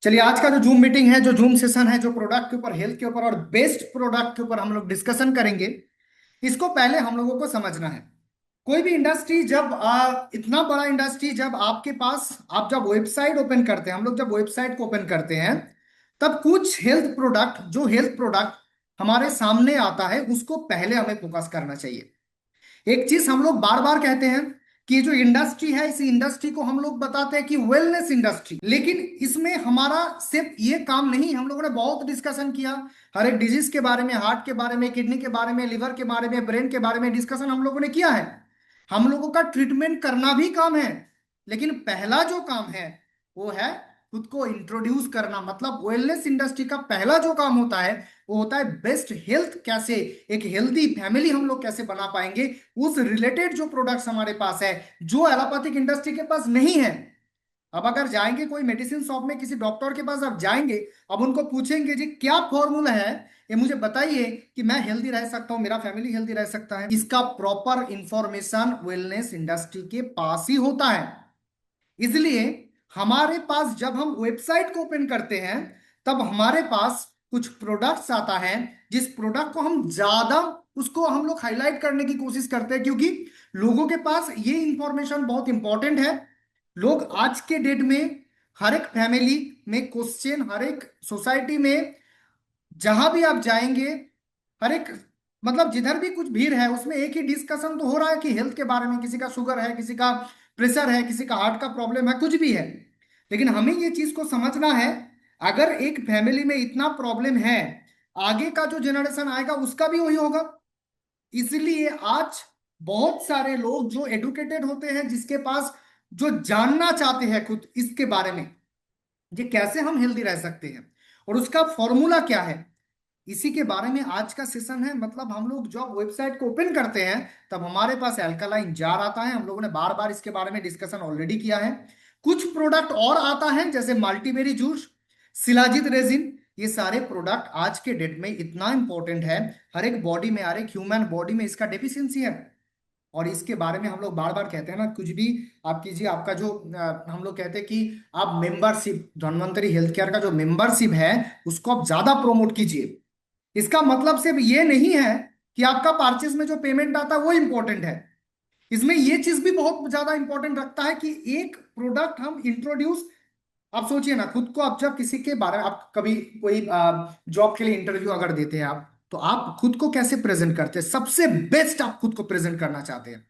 चलिए, आज का जो जूम मीटिंग है, जो जूम सेशन है, जो प्रोडक्ट के ऊपर, हेल्थ के ऊपर और बेस्ट प्रोडक्ट के ऊपर हम लोग डिस्कशन करेंगे। इसको पहले हम लोगों को समझना है। कोई भी इंडस्ट्री जब इतना बड़ा इंडस्ट्री जब आपके पास, आप जब वेबसाइट ओपन करते हैं, हम लोग जब वेबसाइट को ओपन करते हैं, तब कुछ हेल्थ प्रोडक्ट, जो हेल्थ प्रोडक्ट हमारे सामने आता है, उसको पहले हमें फोकस करना चाहिए। एक चीज हम लोग बार बार कहते हैं कि जो इंडस्ट्री है, इस इंडस्ट्री को हम लोग बताते हैं कि वेलनेस इंडस्ट्री, लेकिन इसमें हमारा सिर्फ ये काम नहीं। हम लोगों ने बहुत डिस्कशन किया हर एक डिजीज के बारे में, हार्ट के बारे में, किडनी के बारे में, लिवर के बारे में, ब्रेन के बारे में डिस्कशन हम लोगों ने किया है। हम लोगों का ट्रीटमेंट करना भी काम है, लेकिन पहला जो काम है वो है खुद को इंट्रोड्यूस करना। मतलब वेलनेस इंडस्ट्री का पहला जो काम होता है वो होता है बेस्ट हेल्थ। कैसे एक हेल्दी फैमिली हम लोग कैसे बना पाएंगे, उस रिलेटेड जो प्रोडक्ट्स हमारे पास है, जो एलोपैथिक इंडस्ट्री के पास नहीं है। अब अगर जाएंगे कोई मेडिसिन शॉप में, किसी डॉक्टर के पास आप जाएंगे, अब उनको पूछेंगे जी क्या फॉर्मूला है, ये मुझे बताइए कि मैं हेल्दी रह सकता हूं, मेरा फैमिली हेल्दी रह सकता है। इसका प्रॉपर इंफॉर्मेशन वेलनेस इंडस्ट्री के पास ही होता है। इसलिए हमारे पास जब हम वेबसाइट को ओपन करते हैं, तब हमारे पास कुछ प्रोडक्ट्स आता है, जिस प्रोडक्ट को हम ज्यादा, उसको हम लोग हाईलाइट करने की कोशिश करते हैं, क्योंकि लोगों के पास ये इंफॉर्मेशन बहुत इंपॉर्टेंट है। लोग आज के डेट में, हर एक फैमिली में क्वेश्चन, हर एक सोसाइटी में जहां भी आप जाएंगे, हर एक, मतलब जिधर भी कुछ भीड़ है, उसमें एक ही डिस्कशन तो हो रहा है कि हेल्थ के बारे में। किसी का शुगर है, किसी का प्रेशर है, किसी का हार्ट का प्रॉब्लम है, कुछ भी है। लेकिन हमें ये चीज को समझना है, अगर एक फैमिली में इतना प्रॉब्लम है, आगे का जो जनरेशन आएगा उसका भी वही होगा। इसलिए आज बहुत सारे लोग जो एडुकेटेड होते हैं, जिसके पास, जो जानना चाहते हैं खुद इसके बारे में, ये कैसे हम हेल्दी रह सकते हैं और उसका फॉर्मूला क्या है, इसी के बारे में आज का सेशन है। मतलब हम लोग जब वेबसाइट को ओपन करते हैं, तब हमारे पास अल्कलाइन जार आता है। हम लोगों ने बार बार इसके बारे में डिस्कशन ऑलरेडी किया है। कुछ प्रोडक्ट और आता है, जैसे मल्टीबेरी जूस, शिलाजीत रेजिन। ये सारे प्रोडक्ट आज के डेट में इतना इंपॉर्टेंट है, हर एक बॉडी में, हर एक ह्यूमन बॉडी में इसका डेफिशिएंसी है। और इसके बारे में हम लोग बार बार कहते हैं ना, कुछ भी आप कीजिए, आपका जो हम लोग कहते हैं कि आप मेंबरशिप, धन्वंतरी हेल्थ केयर का जो मेंबरशिप है, उसको आप ज्यादा प्रोमोट कीजिए। इसका मतलब सिर्फ ये नहीं है कि आपका परचेज में जो पेमेंट आता है वो इंपॉर्टेंट है। इसमें ये चीज भी बहुत ज्यादा इंपॉर्टेंट रखता है कि एक प्रोडक्ट हम इंट्रोड्यूस, आप सोचिए ना खुद को, आप जब किसी के बारे में, आप कभी कोई जॉब के लिए इंटरव्यू अगर देते हैं आप, तो आप खुद को कैसे प्रेजेंट करते हैं? सबसे बेस्ट आप खुद को प्रेजेंट करना चाहते हैं।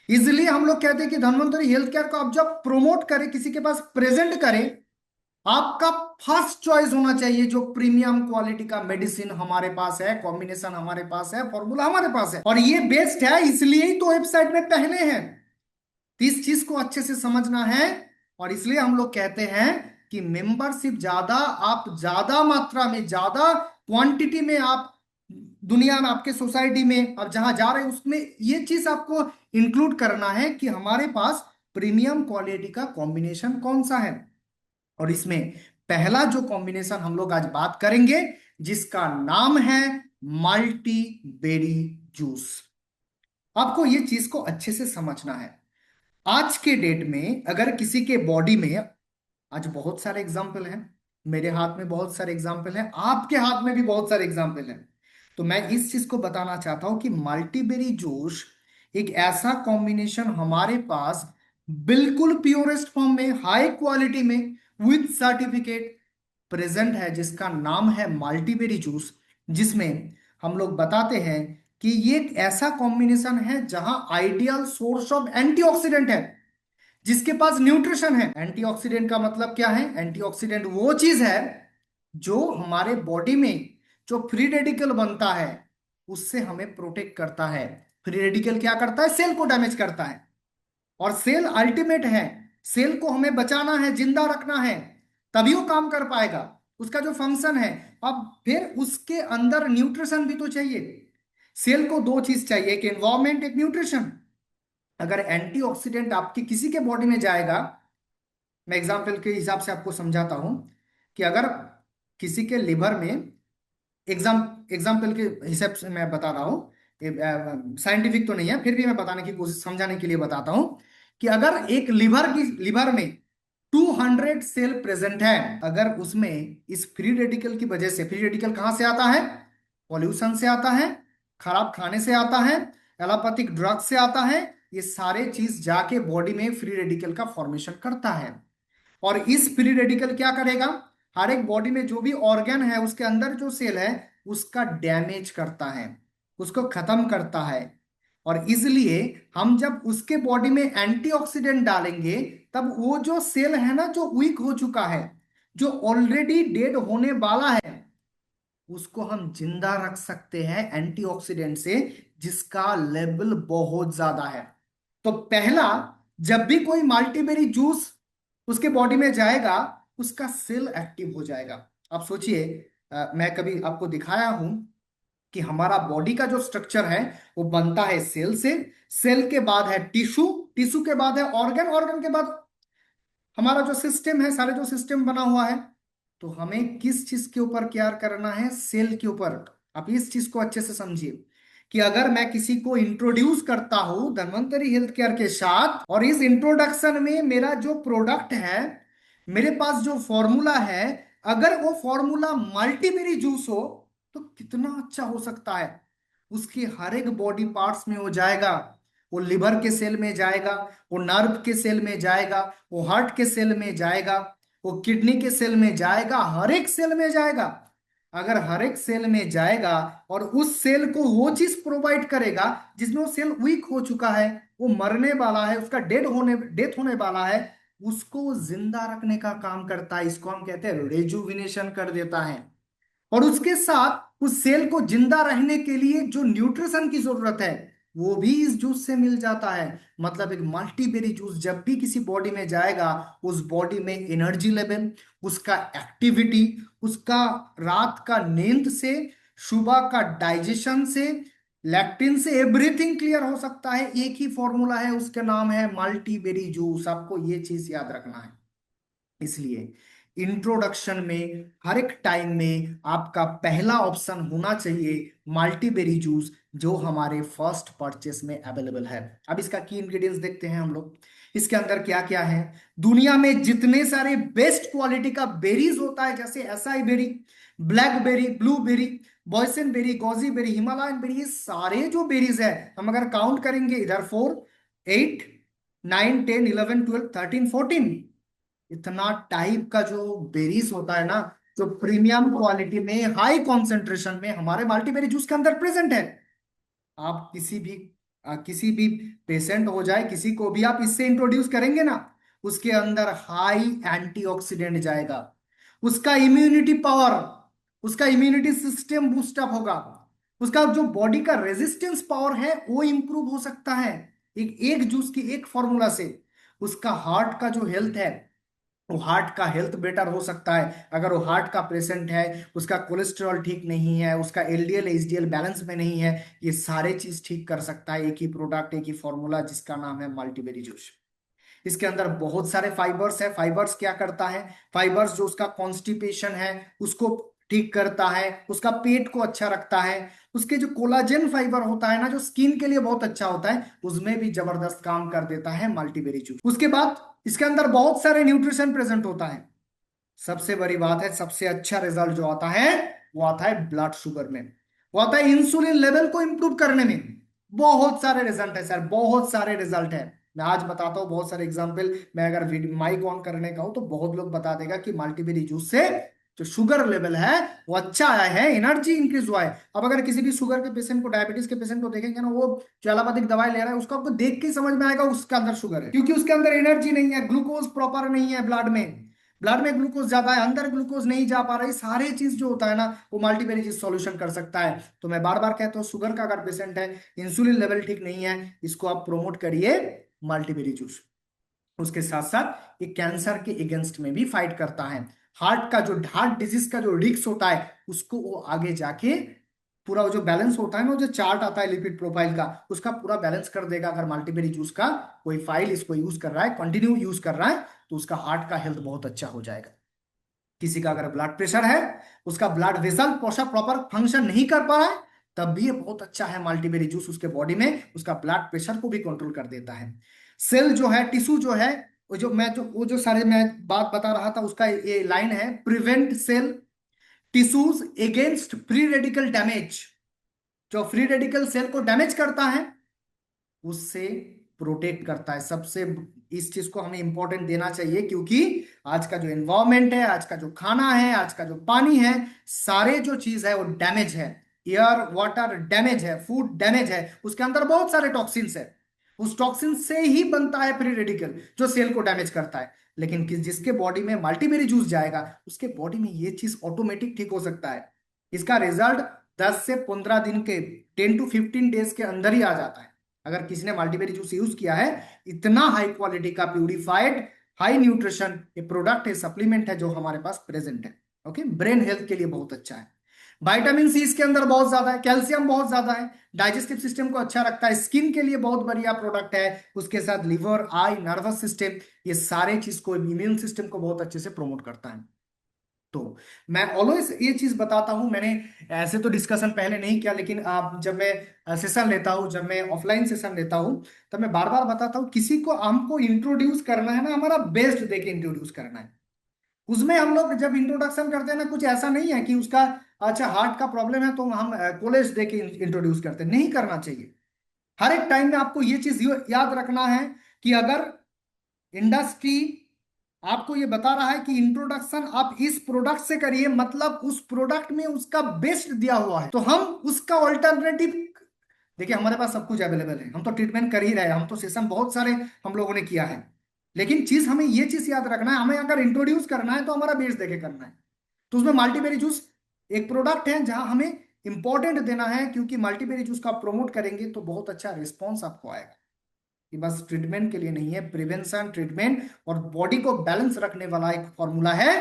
इसलिए हम लोग कहते हैं कि धन्वंतरी हेल्थ केयर को आप जब प्रोमोट करें, किसी के पास प्रेजेंट करें, आपका फर्स्ट चॉइस होना चाहिए जो प्रीमियम क्वालिटी का मेडिसिन हमारे पास है, कॉम्बिनेशन हमारे पास है, फॉर्मूला हमारे पास है, और ये बेस्ट है, इसलिए ही तो वेबसाइट में पहले है। तो इस चीज को अच्छे से समझना है। और इसलिए हम लोग कहते हैं कि मेंबरशिप ज्यादा, आप ज्यादा मात्रा में, ज्यादा क्वांटिटी में, आप दुनिया में, आपके सोसाइटी में आप जहां जा रहे हैं, उसमें ये चीज आपको इंक्लूड करना है कि हमारे पास प्रीमियम क्वालिटी का कॉम्बिनेशन कौन सा है। और इसमें पहला जो कॉम्बिनेशन हम लोग आज बात करेंगे, जिसका नाम है मल्टी बेरी जूस। आपको ये चीज को अच्छे से समझना है। आज के डेट में अगर किसी के बॉडी में, आज बहुत सारे एग्जाम्पल हैं, मेरे हाथ में बहुत सारे एग्जाम्पल हैं, आपके हाथ में भी बहुत सारे एग्जाम्पल हैं। तो मैं इस चीज को बताना चाहता हूं कि मल्टीबेरी जूस एक ऐसा कॉम्बिनेशन हमारे पास बिल्कुल प्योरेस्ट फॉर्म में, हाई क्वालिटी में, विद सर्टिफिकेट प्रेजेंट है, जिसका नाम है मल्टीबेरी जूस। जिसमें हम लोग बताते हैं कि ये एक ऐसा कॉम्बिनेशन है जहां आइडियल सोर्स ऑफ एंटीऑक्सीडेंट है, जिसके पास न्यूट्रिशन है। एंटीऑक्सीडेंट का मतलब क्या है? एंटीऑक्सीडेंट वो चीज है जो हमारे बॉडी में जो फ्री रेडिकल बनता है, उससे हमें प्रोटेक्ट करता है। फ्री रेडिकल क्या करता है? सेल को डैमेज करता है। और सेल अल्टीमेट है, सेल को हमें बचाना है, जिंदा रखना है, तभी वो काम कर पाएगा, उसका जो फंक्शन है। अब फिर उसके अंदर न्यूट्रिशन भी तो चाहिए। सेल को दो चीज चाहिए, एक एनवायरमेंट, एक न्यूट्रिशन। अगर एंटीऑक्सीडेंट आपकी किसी के बॉडी में जाएगा, मैं एग्जाम्पल के हिसाब से आपको समझाता हूं कि अगर किसी के लिवर में, एग्जाम्पल के हिसाब से मैं बता रहा हूँ, साइंटिफिक तो नहीं है, फिर भी मैं बताने की कोशिश, समझाने के लिए बताता हूं कि अगर एक लिवर में 200 सेल प्रेजेंट है, अगर उसमें इस फ्री रेडिकल की वजह से, फ्री रेडिकल कहां से आता है? पॉल्यूशन से आता है, खराब खाने से आता है, एलोपैथिक ड्रग से आता है, ये सारे चीज जाके बॉडी में फ्री रेडिकल का फॉर्मेशन करता है। और इस फ्री रेडिकल क्या करेगा? हर एक बॉडी में जो भी ऑर्गन है उसके अंदर जो सेल है उसका डैमेज करता है, उसको खत्म करता है। और इसलिए हम जब उसके बॉडी में एंटीऑक्सीडेंट डालेंगे, तब वो जो सेल है ना, जो वीक हो चुका है, जो ऑलरेडी डेड होने वाला है, उसको हम जिंदा रख सकते हैं एंटीऑक्सीडेंट से, जिसका लेवल बहुत ज्यादा है। तो पहला, जब भी कोई मल्टीबेरी जूस उसके बॉडी में जाएगा, उसका सेल एक्टिव हो जाएगा। आप सोचिए, मैं कभी आपको दिखाया हूं कि हमारा बॉडी का जो स्ट्रक्चर है वो बनता है सेल से, सेल के बाद है टिश्यू, टिश्यू के बाद है ऑर्गन, ऑर्गन के बाद हमारा जो सिस्टम है, सारे जो सिस्टम बना हुआ है। तो हमें किस चीज के ऊपर केयर करना है? सेल के ऊपर। आप इस चीज को अच्छे से समझिए कि अगर मैं किसी को इंट्रोड्यूस करता हूं धन्वंतरी हेल्थ केयर के साथ, और इस इंट्रोडक्शन में मेरा जो प्रोडक्ट है, मेरे पास जो फॉर्मूला है, अगर वो फॉर्मूला मल्टीबेरी जूस हो, तो कितना अच्छा हो सकता है। उसके हर एक बॉडी पार्ट्स में हो जाएगा, वो लिवर के सेल में जाएगा, वो नर्व के सेल में जाएगा, वो हार्ट के सेल में जाएगा, वो किडनी के सेल में जाएगा, हर एक सेल में जाएगा। अगर हर एक सेल में जाएगा और उस सेल को वो चीज प्रोवाइड करेगा जिसमें वो सेल वीक हो चुका है, वो मरने वाला है, उसका डेथ होने वाला है, उसको जिंदा रखने का काम करता है। इसको हम कहते हैं रेजुविनेशन कर देता है। और उसके साथ उस सेल को जिंदा रहने के लिए जो न्यूट्रिशन की जरूरत है, वो भी इस जूस से मिल जाता है। मतलब एक मल्टीबेरी जूस जब भी किसी बॉडी में जाएगा, उस बॉडी में एनर्जी लेवल, उसका एक्टिविटी, उसका रात का नींद से, सुबह का डाइजेशन से, लैक्टिन से, एवरीथिंग क्लियर हो सकता है। एक ही फॉर्मूला है, उसका नाम है मल्टीबेरी जूस। आपको ये चीज याद रखना है। इसलिए इंट्रोडक्शन में हर एक टाइम में आपका पहला ऑप्शन होना चाहिए मल्टीबेरी जूस, जो हमारे फर्स्ट परचेस में अवेलेबल है। अब इसका की इंग्रेडिएंट्स देखते हैं हम लोग। इसके अंदर क्या क्या है? दुनिया में जितने सारे बेस्ट क्वालिटी का बेरीज होता है, जैसे acai berry, blackberry, blueberry, boysen berry, goji berry, Himalayan berry, ये सारे जो बेरीज है, हम अगर काउंट करेंगे इधर 4, 8, 9, 10, 11, 12, 13, 14, इतना टाइप का जो बेरीज होता है ना, जो प्रीमियम क्वालिटी में, हाई कॉन्सेंट्रेशन में हमारे मल्टीबेरी जूस के अंदर प्रेजेंट है। आप किसी भी पेशेंट हो जाए, किसी को भी आप इससे इंट्रोड्यूस करेंगे ना, उसके अंदर हाई एंटीऑक्सीडेंट जाएगा, उसका इम्यूनिटी पावर, उसका इम्यूनिटी सिस्टम बूस्टअप होगा, उसका जो बॉडी का रेजिस्टेंस पावर है वो इंप्रूव हो सकता है, एक एक जूस की एक फॉर्मूला से। उसका हार्ट का जो हेल्थ है, वो हार्ट का हेल्थ बेटर हो सकता है। अगर वो हार्ट का पेशेंट है, उसका कोलेस्ट्रॉल ठीक नहीं है, उसका एलडीएल एचडीएल बैलेंस में नहीं है, ये सारे चीज ठीक कर सकता है एक ही प्रोडक्ट, एक ही फॉर्मूला, जिसका नाम है मल्टीबेरी जूस। इसके अंदर बहुत सारे फाइबर्स है। फाइबर्स क्या करता है? फाइबर्स जो उसका कॉन्स्टिपेशन है उसको ठीक करता है, उसका पेट को अच्छा रखता है, उसके जो कोलाजन फाइबर होता है ना, जो स्किन के लिए बहुत अच्छा होता है, उसमें भी जबरदस्त काम कर देता है मल्टीबेरी जूस। उसके बाद इसके अंदर बहुत सारे न्यूट्रिशन प्रेजेंट होता है। सबसे बड़ी बात है, सबसे अच्छा रिजल्ट जो आता है वो आता है ब्लड शुगर में, वो आता है इंसुलिन लेवल को इंप्रूव करने में। बहुत सारे रिजल्ट है सर, बहुत सारे रिजल्ट है। मैं आज बताता हूँ बहुत सारे एग्जांपल। मैं अगर माइक ऑन करने का हूं तो बहुत लोग बता देगा कि मल्टीबेरी जूस से जो शुगर लेवल है वो अच्छा आया है, एनर्जी इंक्रीज हुआ है। अब अगर किसी भी शुगर के पेशेंट को, डायबिटीज के पेशेंट को देखेंगे ना, वो जो एलोपैथिक दवाई ले रहा है, उसको आपको देख के ही समझ में आएगा उसके अंदर शुगर है, क्योंकि उसके अंदर एनर्जी नहीं है, ग्लूकोज प्रॉपर नहीं है ब्लड में, ब्लड में ग्लूकोज ज्यादा है, अंदर ग्लूकोज नहीं जा पा रहा है। सारे चीज जो होता है ना, वो मल्टीबेरी चीज सॉल्यूशन कर सकता है। तो मैं बार बार कहता हूँ, शुगर का अगर पेशेंट है, इंसुलिन लेवल ठीक नहीं है, इसको आप प्रोमोट करिए मल्टीबेरी जूस। उसके साथ साथ ये कैंसर के अगेंस्ट में भी फाइट करता है। हार्ट का जो, हार्ट डिजीज का जो रिस्क होता है, उसको वो आगे जाके पूरा जो बैलेंस होता है ना, जो चार्ट आता है लिपिड प्रोफाइल का, उसका पूरा बैलेंस कर देगा। अगर मल्टीबेरी जूस का कोई फाइल इसको यूज कर रहा है, कंटिन्यू यूज कर रहा है, तो उसका हार्ट का हेल्थ बहुत अच्छा हो जाएगा। किसी का अगर ब्लड प्रेशर है, उसका ब्लड वेसल प्रॉपर फंक्शन नहीं कर पा रहा है, तब भी ये बहुत अच्छा है मल्टीबेरी जूस, उसके बॉडी में उसका ब्लड प्रेशर को भी कंट्रोल कर देता है। सेल जो है, टिश्यू जो है, वो जो सारे मैं बात बता रहा था उसका ये लाइन है, prevent cell tissues against free radical damage. जो फ्री रेडिकल सेल को डैमेज करता है उससे प्रोटेक्ट करता है सबसे। इस चीज को हमें इंपॉर्टेंट देना चाहिए, क्योंकि आज का जो एनवायरमेंट है, आज का जो खाना है, आज का जो पानी है, सारे जो चीज है वो डैमेज है। एयर वाटर डैमेज है, फूड डैमेज है, उसके अंदर बहुत सारे टॉक्सिन्स है। उस टॉक्सिन से ही बनता है फ्री रेडिकल जो सेल को डैमेज करता है। लेकिन जिसके बॉडी में मल्टीबेरी जूस जाएगा उसके बॉडी में ये चीज ऑटोमेटिक ठीक हो सकता है। इसका रिजल्ट 10 से 15 दिन के, 10 to 15 डेज के अंदर ही आ जाता है। अगर किसी ने मल्टीबेरी जूस यूज किया है, इतना हाई क्वालिटी का प्यूरिफाइड हाई न्यूट्रिशन ये प्रोडक्ट है, सप्लीमेंट है जो हमारे पास प्रेजेंट है। ओके, ब्रेन हेल्थ के लिए बहुत अच्छा है। विटामिन सी इसके अंदर बहुत ज्यादा है, कैल्शियम बहुत ज्यादा है, डाइजेस्टिव सिस्टम को अच्छा रखता है, स्किन के लिए बहुत बढ़िया प्रोडक्ट है। उसके साथ लिवर, आई, नर्वस सिस्टम, ये सारे चीज को, इम्यून सिस्टम को बहुत अच्छे से प्रमोट करता है। तो मैं ऑलवेज ये चीज बताता हूं, मैंने ऐसे तो डिस्कशन पहले नहीं किया, लेकिन आप जब मैं सेशन लेता हूं, जब मैं ऑफलाइन सेशन लेता हूं, तब मैं बार बार बताता हूं, किसी को हमको इंट्रोड्यूस करना है ना, हमारा बेस्ट देके इंट्रोड्यूस करना है। उसमें हम लोग जब इंट्रोडक्शन करते हैं ना, कुछ ऐसा नहीं है कि उसका अच्छा हार्ट का प्रॉब्लम है तो हम कॉलेज देके इंट्रोड्यूस करते हैं, नहीं करना चाहिए। हर एक टाइम में आपको ये चीज याद रखना है कि अगर इंडस्ट्री आपको ये बता रहा है कि इंट्रोडक्शन आप इस प्रोडक्ट से करिए, मतलब उस प्रोडक्ट में उसका बेस्ट दिया हुआ है, तो हम उसका ऑल्टरनेटिव, देखिए हमारे पास सब कुछ अवेलेबल है, हम तो ट्रीटमेंट कर ही रहे हैं, हम तो सेशन बहुत सारे हम लोगों ने किया है। लेकिन चीज हमें ये चीज याद रखना है, हमें अगर इंट्रोड्यूस करना है तो हमारा बेस्ट देके करना है। तो उसमें मल्टीबेरी जूस एक प्रोडक्ट है जहां हमें इंपॉर्टेंट देना है, क्योंकि मल्टीबेरी जूस का प्रमोट करेंगे तो बहुत अच्छा रिस्पॉन्स आपको आएगा। कि बस ट्रीटमेंट के लिए नहीं है, प्रिवेंशन, ट्रीटमेंट और बॉडी को बैलेंस रखने वाला एक फॉर्मूला है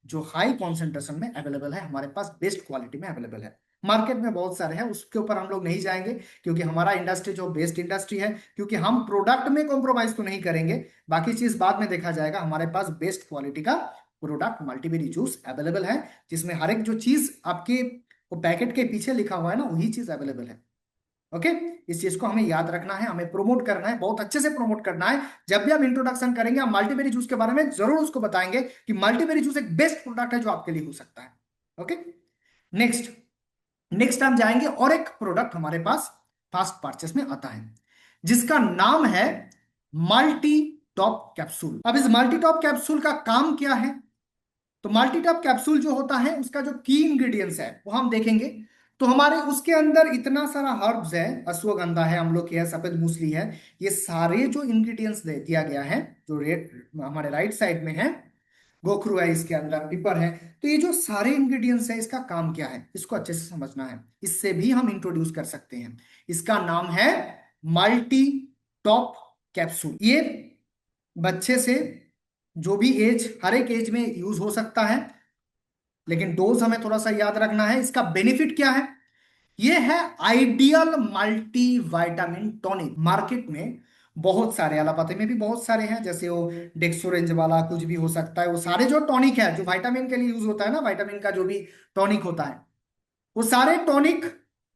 जो हाई कॉन्सेंट्रेशन में अवेलेबल है, हमारे पास बेस्ट क्वालिटी में अवेलेबल है। मार्केट में बहुत सारे हैं, उसके ऊपर हम लोग नहीं जाएंगे, क्योंकि हमारा इंडस्ट्री जो बेस्ट इंडस्ट्री है, क्योंकि हम प्रोडक्ट में कॉम्प्रोमाइज तो नहीं करेंगे, बाकी चीज बाद में देखा जाएगा। हमारे पास बेस्ट क्वालिटी का प्रोडक्ट मल्टीबेरी जूस अवेलेबल है, जिसमें हर एक जो चीज आपके वो पैकेट के पीछे लिखा हुआ है ना, वही चीज अवेलेबल है। ओके, इस चीज को हमें याद रखना है, हमें प्रोमोट करना है, बहुत अच्छे से प्रोमोट करना है। जब भी हम इंट्रोडक्शन करेंगे, हम मल्टीबेरी जूस के बारे में जरूर उसको बताएंगे कि मल्टीबेरी जूस एक बेस्ट प्रोडक्ट है जो आपके लिए हो सकता है। ओके, नेक्स्ट नेक्स्ट हम जाएंगे और एक प्रोडक्ट हमारे पास फास्ट परचेस में आता है, जिसका नाम है मल्टी टॉप कैप्सूल। अब इस मल्टी टॉप कैप्सूल का काम क्या है? तो मल्टीटॉप कैप्सूल जो होता है उसका जो की इंग्रेडिएंट्स है वो हम देखेंगे। तो हमारे उसके अंदर इतना सारा हर्ब्स है, अश्वगंधा है, अमलोकी है, सफेद मूसली है, ये सारे जो इंग्रेडिएंट्स दे दिया गया है, जो रेड हमारे राइट साइड में है, गोखरू है इसके अंदर, पिपर है। तो ये जो सारे इंग्रेडिएंट्स है, इसका काम क्या है इसको अच्छे से समझना है, इससे भी हम इंट्रोड्यूस कर सकते हैं। इसका नाम है मल्टी टॉप कैप्सूल। ये बच्चे से जो भी एज, हर एक एज में यूज हो सकता है, लेकिन डोज हमें थोड़ा सा याद रखना है। इसका बेनिफिट क्या है? ये है ideal multi vitamin tonic. Market में बहुत सारे, एलोपैथी में भी बहुत सारे हैं, जैसे वो डेक्सोरेंज वाला कुछ भी हो सकता है, वो सारे जो टॉनिक है जो विटामिन के लिए यूज होता है ना, विटामिन का जो भी टॉनिक होता है, वो सारे टॉनिक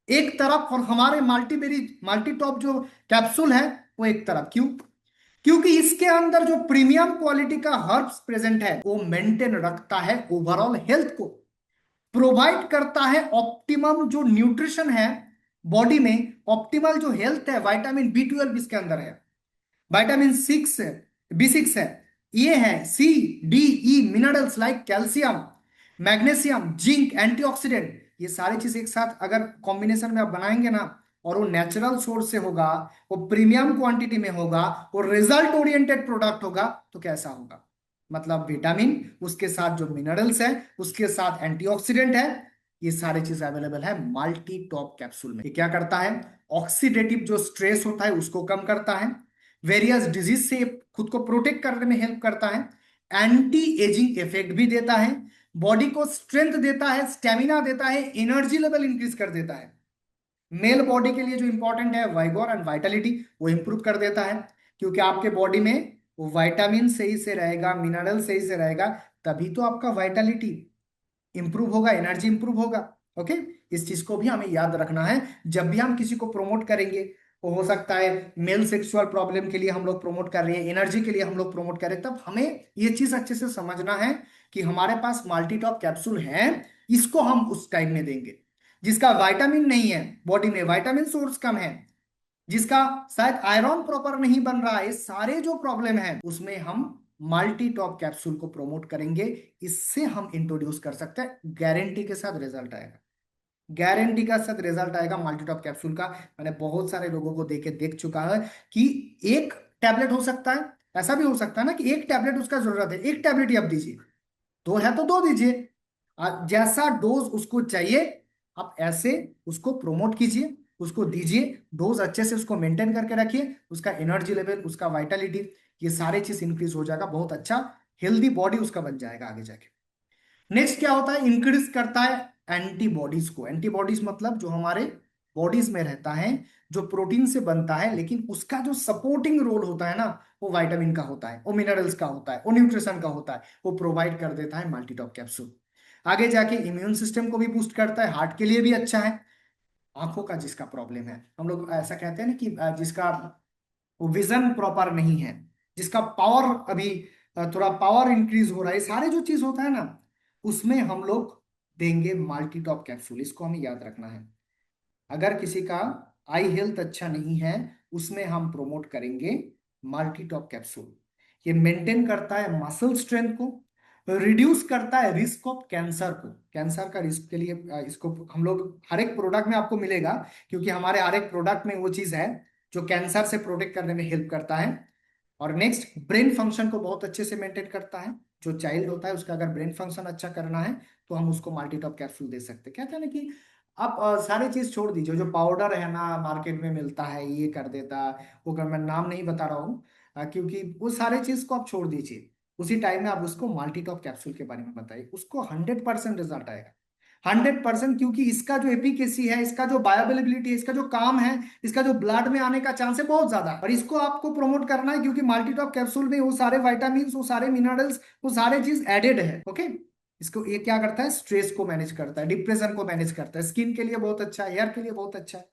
एक तरफ, और हमारे मल्टीबेरी मल्टी टॉप जो कैप्सूल है वो एक तरफ। क्यों? क्योंकि इसके अंदर जो प्रीमियम क्वालिटी का हर्ब्स प्रेजेंट है वो मेंटेन रखता है ओवरऑल हेल्थ को, प्रोवाइड करता है ऑप्टिमम जो न्यूट्रिशन है बॉडी में, ऑप्टिमल जो हेल्थ है। विटामिन B12 इसके अंदर है, विटामिन 6 B6 है, ये है C D E minerals like calcium, magnesium, zinc, antioxidant, ये सारी चीज एक साथ अगर कॉम्बिनेशन में आप बनाएंगे ना, और वो नेचुरल सोर्स से होगा, वो प्रीमियम क्वांटिटी में होगा, वो रिजल्ट ओरिएंटेड प्रोडक्ट होगा, तो कैसा होगा? मतलब विटामिन, उसके साथ जो मिनरल्स है, उसके साथ एंटीऑक्सीडेंट है, ये सारी चीज अवेलेबल है मल्टी टॉप कैप्सूल में। ये क्या करता है? ऑक्सीडेटिव जो स्ट्रेस होता है उसको कम करता है, वेरियस डिजीज से खुद को प्रोटेक्ट करने में हेल्प करता है, एंटी एजिंग इफेक्ट भी देता है, बॉडी को स्ट्रेंथ देता है, स्टेमिना देता है, एनर्जी लेवल इंक्रीज कर देता है। मेल बॉडी के लिए जो इंपॉर्टेंट है वाइगोर एंड वाइटलिटी, वो इंप्रूव कर देता है, क्योंकि आपके बॉडी में वो विटामिन सही से रहेगा, मिनरल सही से रहेगा, तभी तो आपका वाइटलिटी इंप्रूव होगा, एनर्जी इंप्रूव होगा। ओके, इस चीज को भी हमें याद रखना है जब भी हम किसी को प्रमोट करेंगे। हो सकता है मेल सेक्सुअल प्रॉब्लम के लिए हम लोग प्रमोट कर रहे हैं, एनर्जी के लिए हम लोग प्रमोट कर रहे हैं। तब हमें ये चीज अच्छे से समझना है कि हमारे पास मल्टी टॉप कैप्सूल है, इसको हम उस टाइम में देंगे। जिसका विटामिन नहीं है बॉडी में, विटामिन सोर्स कम है, जिसका शायद आयरन प्रॉपर नहीं बन रहा है, सारे जो प्रॉब्लम है उसमें हम मल्टी टॉप कैप्सूल को प्रमोट करेंगे। इससे हम इंट्रोड्यूस कर सकते हैं, गारंटी के साथ रिजल्ट आएगा, गारंटी का साथ रिजल्ट आएगा मल्टीटॉप कैप्सूल का। मैंने बहुत सारे लोगों को देख के देख चुका है कि एक टैबलेट हो सकता है, ऐसा भी हो सकता है ना कि एक टैबलेट उसका जरूरत है, एक टैबलेट ही आप दीजिए, दो है तो दो दीजिए, जैसा डोज उसको चाहिए आप ऐसे उसको प्रोमोट कीजिए, उसको दीजिए, डोज अच्छे से उसको मेंटेन करके रखिए, उसका एनर्जी लेवल, उसका वाइटलिटी, ये सारे चीज इंक्रीज हो जाएगा, बहुत अच्छा हेल्दी बॉडी उसका बन जाएगा आगे जाके। नेक्स्ट क्या होता है, इंक्रीज करता है एंटीबॉडीज को। एंटीबॉडीज मतलब जो हमारे बॉडीज में रहता है, जो प्रोटीन से बनता है, लेकिन उसका जो सपोर्टिंग रोल होता है ना, वो विटामिन का होता है, वो मिनरल्स का होता है, वो न्यूट्रिशन का होता है, वो प्रोवाइड कर देता है मल्टीटॉप कैप्सूल। आगे जाके इम्यून सिस्टम को भी बूस्ट करता है, हार्ट के लिए भी अच्छा है। आंखों का जिसका प्रॉब्लम है, हम लोग ऐसा कहते हैं ना कि जिसका विजन प्रॉपर नहीं है, जिसका पावर अभी थोड़ा पावर इंक्रीज हो रहा है, ये सारे जो चीज होता है ना, उसमें हम लोग देंगे मल्टी टॉप कैप्सूल, इसको हमें याद रखना है। अगर किसी का आई हेल्थ अच्छा नहीं है, उसमें हम प्रोमोट करेंगे मल्टी टॉप कैप्सूल। ये मेंटेन करता है मसल स्ट्रेंथ को, रिड्यूस करता है रिस्क ऑफ कैंसर को। कैंसर का रिस्क के लिए इसको हम लोग हर एक प्रोडक्ट में आपको मिलेगा, क्योंकि हमारे हर एक प्रोडक्ट में वो चीज है जो कैंसर से प्रोटेक्ट करने में हेल्प करता है। और नेक्स्ट, ब्रेन फंक्शन को बहुत अच्छे से मेंटेन करता है। जो चाइल्ड होता है उसका अगर ब्रेन फंक्शन अच्छा करना है तो हम उसको मल्टीटॉप कैप्सूल दे सकते हैं। कहते हैं ना कि आप सारी चीज छोड़ दीजिए, जो पाउडर है ना मार्केट में मिलता है ये कर देता, वो कर, मैं नाम नहीं बता रहा हूँ, क्योंकि वो सारे चीज को आप छोड़ दीजिए, उसी टाइम में आप उसको मल्टीटॉप कैप्सूल के बारे में बताइए, उसको 100% रिजल्ट आएगा। 100%, क्योंकि इसका जो एफिकेसी है, इसका जो बायोअवेलेबिलिटी है, इसका जो काम है, इसका जो ब्लड में आने का चांस है बहुत ज्यादा है। और इसको आपको प्रमोट करना है, क्योंकि मल्टीटॉप कैप्सूल में वो सारे विटामिन, वो सारे मिनरल्स, वो सारे चीज एडेड है। ओके, इसको ये क्या करता है, स्ट्रेस को मैनेज करता है, डिप्रेशन को मैनेज करता है, स्किन के लिए बहुत अच्छा है, हेयर के लिए बहुत अच्छा है।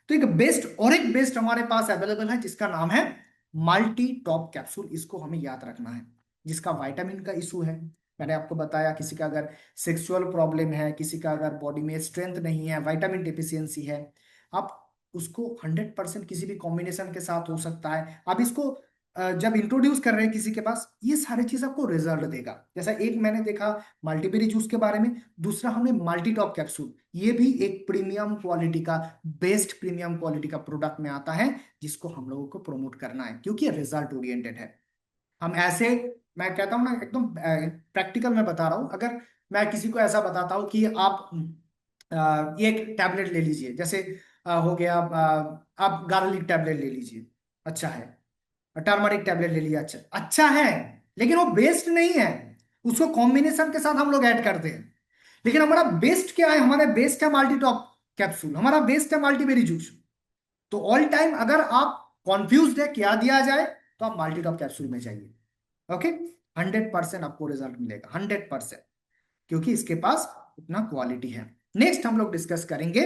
तो एक बेस्ट और एक बेस्ट हमारे पास अवेलेबल है, जिसका नाम है मल्टी टॉप कैप्सूल। इसको हमें याद रखना है। जिसका विटामिन का इशू है, मैंने आपको बताया, किसी का अगर सेक्सुअल प्रॉब्लम है, किसी का अगर बॉडी में स्ट्रेंथ नहीं है, विटामिन डिफिशियंसी है, आप उसको 100% किसी भी कॉम्बिनेशन के साथ हो सकता है। आप इसको जब इंट्रोड्यूस कर रहे हैं किसी के पास, ये सारी चीज आपको रिजल्ट देगा। जैसा एक मैंने देखा मल्टीबेरी जूस के बारे में, दूसरा हमने मल्टी टॉप कैप्सूल, ये भी एक प्रीमियम क्वालिटी का, बेस्ट प्रीमियम क्वालिटी का प्रोडक्ट में आता है, जिसको हम लोगों को प्रमोट करना है, क्योंकि रिजल्ट ओरिएंटेड है। हम ऐसे, मैं कहता हूँ ना एकदम प्रैक्टिकल में बता रहा हूँ। अगर मैं किसी को ऐसा बताता हूँ कि आप एक टैबलेट ले लीजिए, जैसे हो गया, आप गार्लिक टैबलेट ले लीजिए, अच्छा है, टर्मरिक टैबलेट ले लिया, अच्छा अच्छा है, लेकिन वो बेस्ट नहीं है, उसको कॉम्बिनेशन के साथ हम लोग ऐड करते हैं। लेकिन हमारा बेस्ट क्या है, हमारा बेस्ट है मल्टी टॉप कैप्सूल, हमारा बेस्ट है मल्टीबेरी जूस। तो ऑल टाइम अगर आप कॉन्फ्यूज है क्या दिया जाए, तो आप मल्टी टॉप कैप्सूल में जाइए। ओके, 100% आपको रिजल्ट मिलेगा, 100%, क्योंकि इसके पास उतना क्वालिटी है। नेक्स्ट हम लोग डिस्कस करेंगे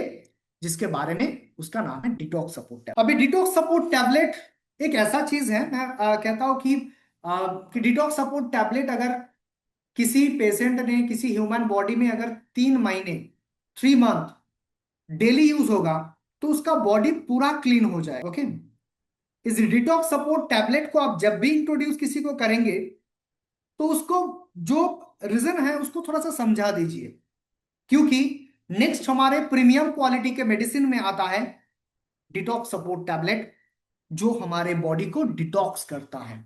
जिसके बारे में, उसका नाम है डिटॉक्स सपोर्ट टैबलेट। अभी डिटॉक्स सपोर्ट टैबलेट एक ऐसा चीज है, मैं कहता हूं कि डिटॉक्स सपोर्ट टैबलेट अगर किसी पेशेंट ने, किसी ह्यूमन बॉडी में अगर 3 महीने, 3 मंथ डेली यूज होगा, तो उसका बॉडी पूरा क्लीन हो जाए। ओके, इस डिटॉक्स सपोर्ट टैबलेट को आप जब भी इंट्रोड्यूस किसी को करेंगे, तो उसको जो रीजन है उसको थोड़ा सा समझा दीजिए, क्योंकि नेक्स्ट हमारे प्रीमियम क्वालिटी के मेडिसिन में आता है डिटॉक्स सपोर्ट टैबलेट, जो हमारे बॉडी को डिटॉक्स करता है।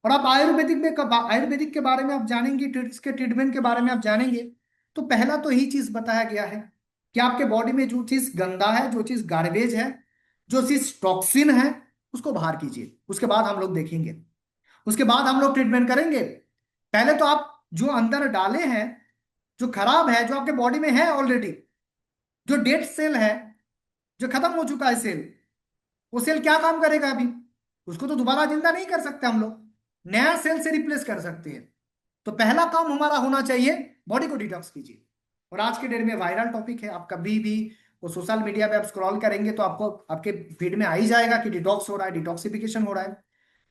और आप आयुर्वेदिक के बारे में आप जानेंगे, इसके ट्रीटमेंट के बारे में आप जानेंगे, तो पहला तो यही चीज बताया गया है कि आपके बॉडी में जो चीज गंदा है, जो चीज गार्बेज है, जो चीज टॉक्सिन है, उसको बाहर कीजिए, उसके बाद हम लोग देखेंगे, उसके बाद हम लोग ट्रीटमेंट करेंगे। पहले तो आप जो अंदर डाले हैं, जो खराब है, जो आपके बॉडी में है ऑलरेडी, जो डेड सेल है, जो खत्म हो चुका है सेल, वो सेल क्या काम करेगा अभी, उसको तो दोबारा जिंदा नहीं कर सकते हम लोग, नया सेल से रिप्लेस कर सकते हैं। तो पहला काम हमारा होना चाहिए, बॉडी को डिटॉक्स कीजिए। और आज के डेट में वायरल टॉपिक है, आप कभी भी वो सोशल मीडिया पे आप स्क्रॉल करेंगे तो आपको आपके फीड में आ ही जाएगा कि डिटॉक्स हो रहा है, डिटॉक्सिफिकेशन हो रहा है।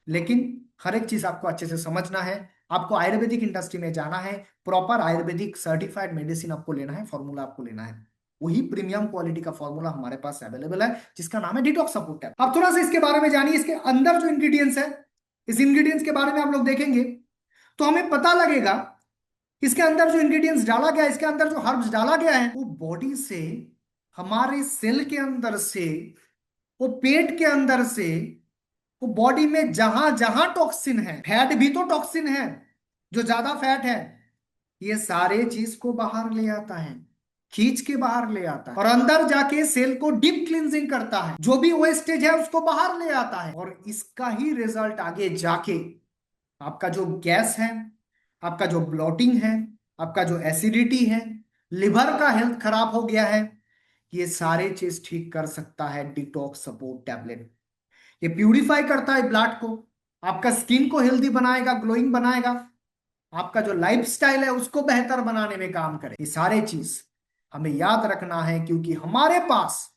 लेकिन हर एक चीज आपको अच्छे से समझना है। आपको आयुर्वेदिक इंडस्ट्री में जाना है, प्रॉपर आयुर्वेदिक सर्टिफाइड मेडिसिन आपको लेना है, फॉर्मूला आपको लेना है। वही प्रीमियम क्वालिटी का फॉर्मूला हमारे पास अवेलेबल है, जिसका नाम है डिटॉक्स सपोर्ट टैब। अब थोड़ा सा इसके बारे में जानिए, इसके अंदर जो इंग्रेडिएंट्स है, इस इंग्रेडिएंट्स के बारे में हम लोग देखेंगे तो हमें पता लगेगा इसके अंदर जो इंग्रेडिएंट्स डाला गया है, इसके अंदर जो हर्ब्स डाला गया है, वो बॉडी से, हमारे सेल के अंदर से, वो पेट के अंदर से, वो बॉडी में जहां जहां टॉक्सिन है, फैट भी तो टॉक्सिन है, जो ज्यादा फैट है, ये सारे चीज को बाहर ले आता है, खींच के बाहर ले आता है, और अंदर जाके सेल को डीप क्लींजिंग करता है, जो भी वेस्टेज है उसको बाहर ले आता है। और इसका ही रिजल्ट आगे जाके आपका जो गैस है, आपका जो ब्लॉटिंग है, आपका जो एसिडिटी है, लिवर का हेल्थ खराब हो गया है, ये सारे चीज ठीक कर सकता है डिटॉक्स सपोर्ट टैबलेट। ये प्यूरिफाई करता है ब्लड को, आपका स्किन को हेल्दी बनाएगा, ग्लोइंग बनाएगा, आपका जो लाइफस्टाइल है उसको बेहतर बनाने में काम करे। ये सारे चीज हमें याद रखना है, क्योंकि हमारे पास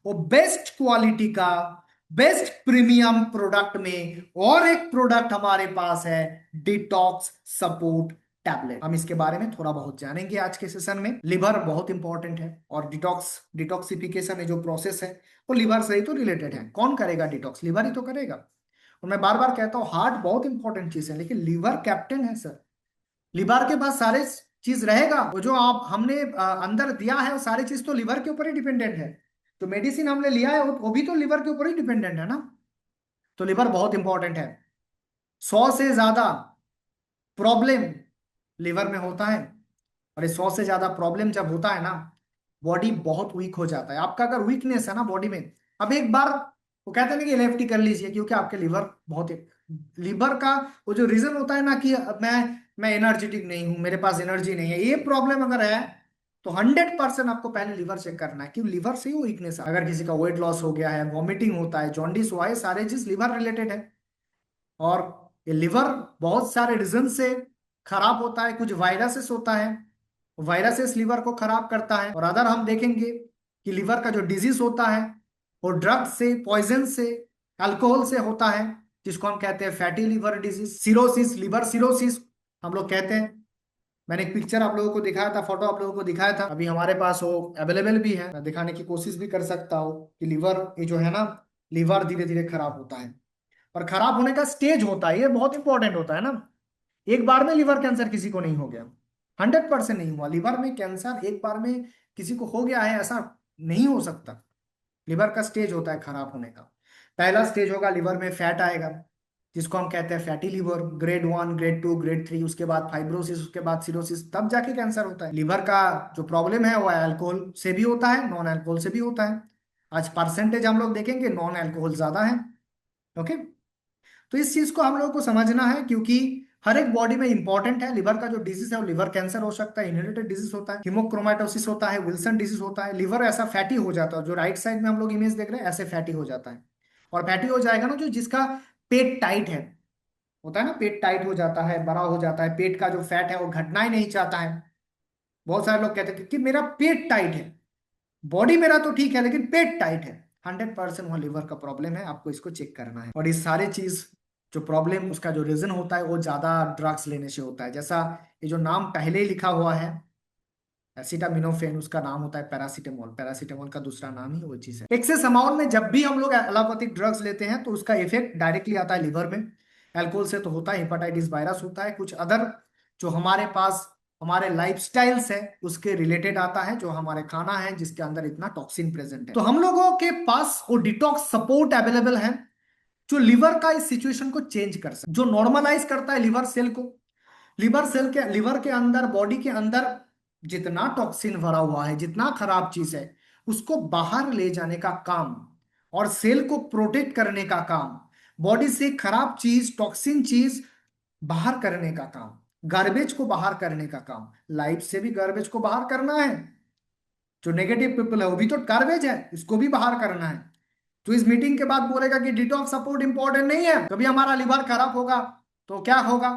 वो बेस्ट क्वालिटी का, बेस्ट प्रीमियम प्रोडक्ट में और एक प्रोडक्ट हमारे पास है, डिटॉक्स सपोर्ट टैबलेट। हम इसके बारे में थोड़ा बहुत जानेंगे आज के सेशन में। लिवर बहुत इंपॉर्टेंट है, और डिटॉक्सिफिकेशन है जो प्रोसेस है, वो लिवर से ही तो रिलेटेड है। कौन करेगा डिटॉक्स? लिवर ही तो करेगा। और मैं बार बार कहता हूं, हार्ट बहुत इंपॉर्टेंट चीज है, लेकिन लिवर कैप्टन है सर। लिवर के पास सारे चीज रहेगा, वो जो आप हमने अंदर दिया है, वो सारी चीज तो लिवर के ऊपर ही डिपेंडेंट है। तो मेडिसिन हमने लिया है वो भी तो लिवर के ऊपर ही डिपेंडेंट है ना। तो लिवर बहुत इंपॉर्टेंट है। 100 से ज्यादा प्रॉब्लम लिवर में होता है, और ये 100 से ज्यादा प्रॉब्लम जब होता है ना, बॉडी बहुत वीक हो जाता है। आपका अगर वीकनेस है ना बॉडी में, अब एक बार वो कहते हैं ना कि एलएफटी कर लीजिए, क्योंकि आपके लिवर बहुत, लिवर का वो जो रीजन होता है ना कि मैं एनर्जेटिक नहीं हूं, मेरे पास एनर्जी नहीं है, ये प्रॉब्लम अगर है तो 100% आपको पहले लिवर चेक करना है कि लिवर से ही वो वीकनेस है। अगर किसी का वेट लॉस हो गया है, वॉमिटिंग होता है, जॉन्डिस हुआ है, सारे चीज लिवर रिलेटेड है। और ये लिवर बहुत सारे रीजन से खराब होता है। कुछ वायरसेस होता है, वायरसेस लिवर को खराब करता है। और अगर हम देखेंगे कि लिवर का जो डिजीज होता है, वो ड्रग से, पॉइजन से, अल्कोहल से होता है, जिसको हम कहते हैं fatty liver disease, cirrhosis, liver cirrhosis हम लोग कहते हैं। मैंने एक पिक्चर आप लोगों को दिखाया था, फोटो आप लोगों को दिखाया था, अभी हमारे पास वो अवेलेबल भी है, मैं दिखाने की कोशिश भी कर सकता हूँ कि लिवर, ये जो है ना, लिवर धीरे धीरे खराब होता है, और खराब होने का स्टेज होता है, ये बहुत इंपॉर्टेंट होता है ना। एक बार में लिवर कैंसर किसी को नहीं हो गया, 100% नहीं हुआ। लिवर में कैंसर एक बार में किसी को हो गया है ऐसा नहीं हो सकता। लिवर का स्टेज होता है खराब होने का। पहला स्टेज होगा, लिवर में फैट आएगा, जिसको हम कहते हैं fatty liver, grade 1, grade 2, grade 3, उसके बाद फाइब्रोसिस, उसके बाद सिरोसिस, तब जाके कैंसर होता है। लिवर का जो प्रॉब्लम है वो अल्कोहल से भी होता है, नॉन अल्कोहल से भी होता है। आज परसेंटेज हम लोग देखेंगे, नॉन अल्कोहल ज्यादा है। ओके, तो इस चीज को हम लोगों को समझना है, क्योंकि हर एक बॉडी में इंपॉर्टेंट है। लिवर का जो डिजीज है वो लिवर कैंसर हो सकता है, इनहेरिटेड डिजीज होता है, हीमोक्रोमाटोसिस होता है, विल्सन डिजीज होता है। लिवर ऐसा फैटी हो जाता है, जो राइट साइड में हम लोग इमेज देख रहे हैं, ऐसे फैटी हो जाता है। और फैटी हो जाएगा ना, जो जिसका पेट टाइट है, होता है ना, पेट टाइट हो जाता है, बड़ा हो जाता है, पेट का जो फैट है वो घटना ही नहीं चाहता है। बहुत सारे लोग कहते हैं कि मेरा पेट टाइट है, बॉडी मेरा तो ठीक है लेकिन पेट टाइट है। 100% वहाँ लिवर का प्रॉब्लम है, आपको इसको चेक करना है। और इस सारे चीज जो प्रॉब्लम, उसका जो रीजन होता है वो ज्यादा ड्रग्स लेने से होता है। जैसा ये जो नाम पहले ही लिखा हुआ है, एसिटामिनोफेन, उसका नाम होता है पैरासीटामोल। पैरासीटामोल का दूसरा नाम ही वो चीज है। एक्सेस अमाउंट में जब भी हम लोग एलोपैथिक ड्रग्स लेते हैं तो उसका इफेक्ट डायरेक्टली आता है लिवर में। अल्कोहल से तो होता है, हेपाटाइटिस वायरस होता है, कुछ अदर जो हमारे पास हमारे लाइफस्टाइल्स है उसके रिलेटेड आता है, जो हमारे खाना है जिसके अंदर इतना टॉक्सिन प्रेजेंट है। तो हम लोगों के पास वो डिटॉक्स सपोर्ट अवेलेबल है, जो लिवर का इस सिचुएशन को चेंज कर सकता है, जो नॉर्मलाइज करता है लिवर सेल को। लिवर के अंदर, बॉडी के अंदर जितना टॉक्सिन भरा हुआ है, जितना खराब चीज है, उसको बाहर ले जाने का काम, और सेल को प्रोटेक्ट करने का काम, बॉडी से खराब चीज, टॉक्सिन चीज बाहर करने का काम, गार्बेज को बाहर करने का काम। लाइफ से भी गार्बेज को बाहर करना है। जो नेगेटिव पीपल है वो भी तो गार्बेज है, इसको भी बाहर करना है। तो इस मीटिंग के बाद बोलेगा कि डिटॉक्स सपोर्ट इंपॉर्टेंट नहीं है, कभी हमारा लिवर खराब होगा तो क्या होगा,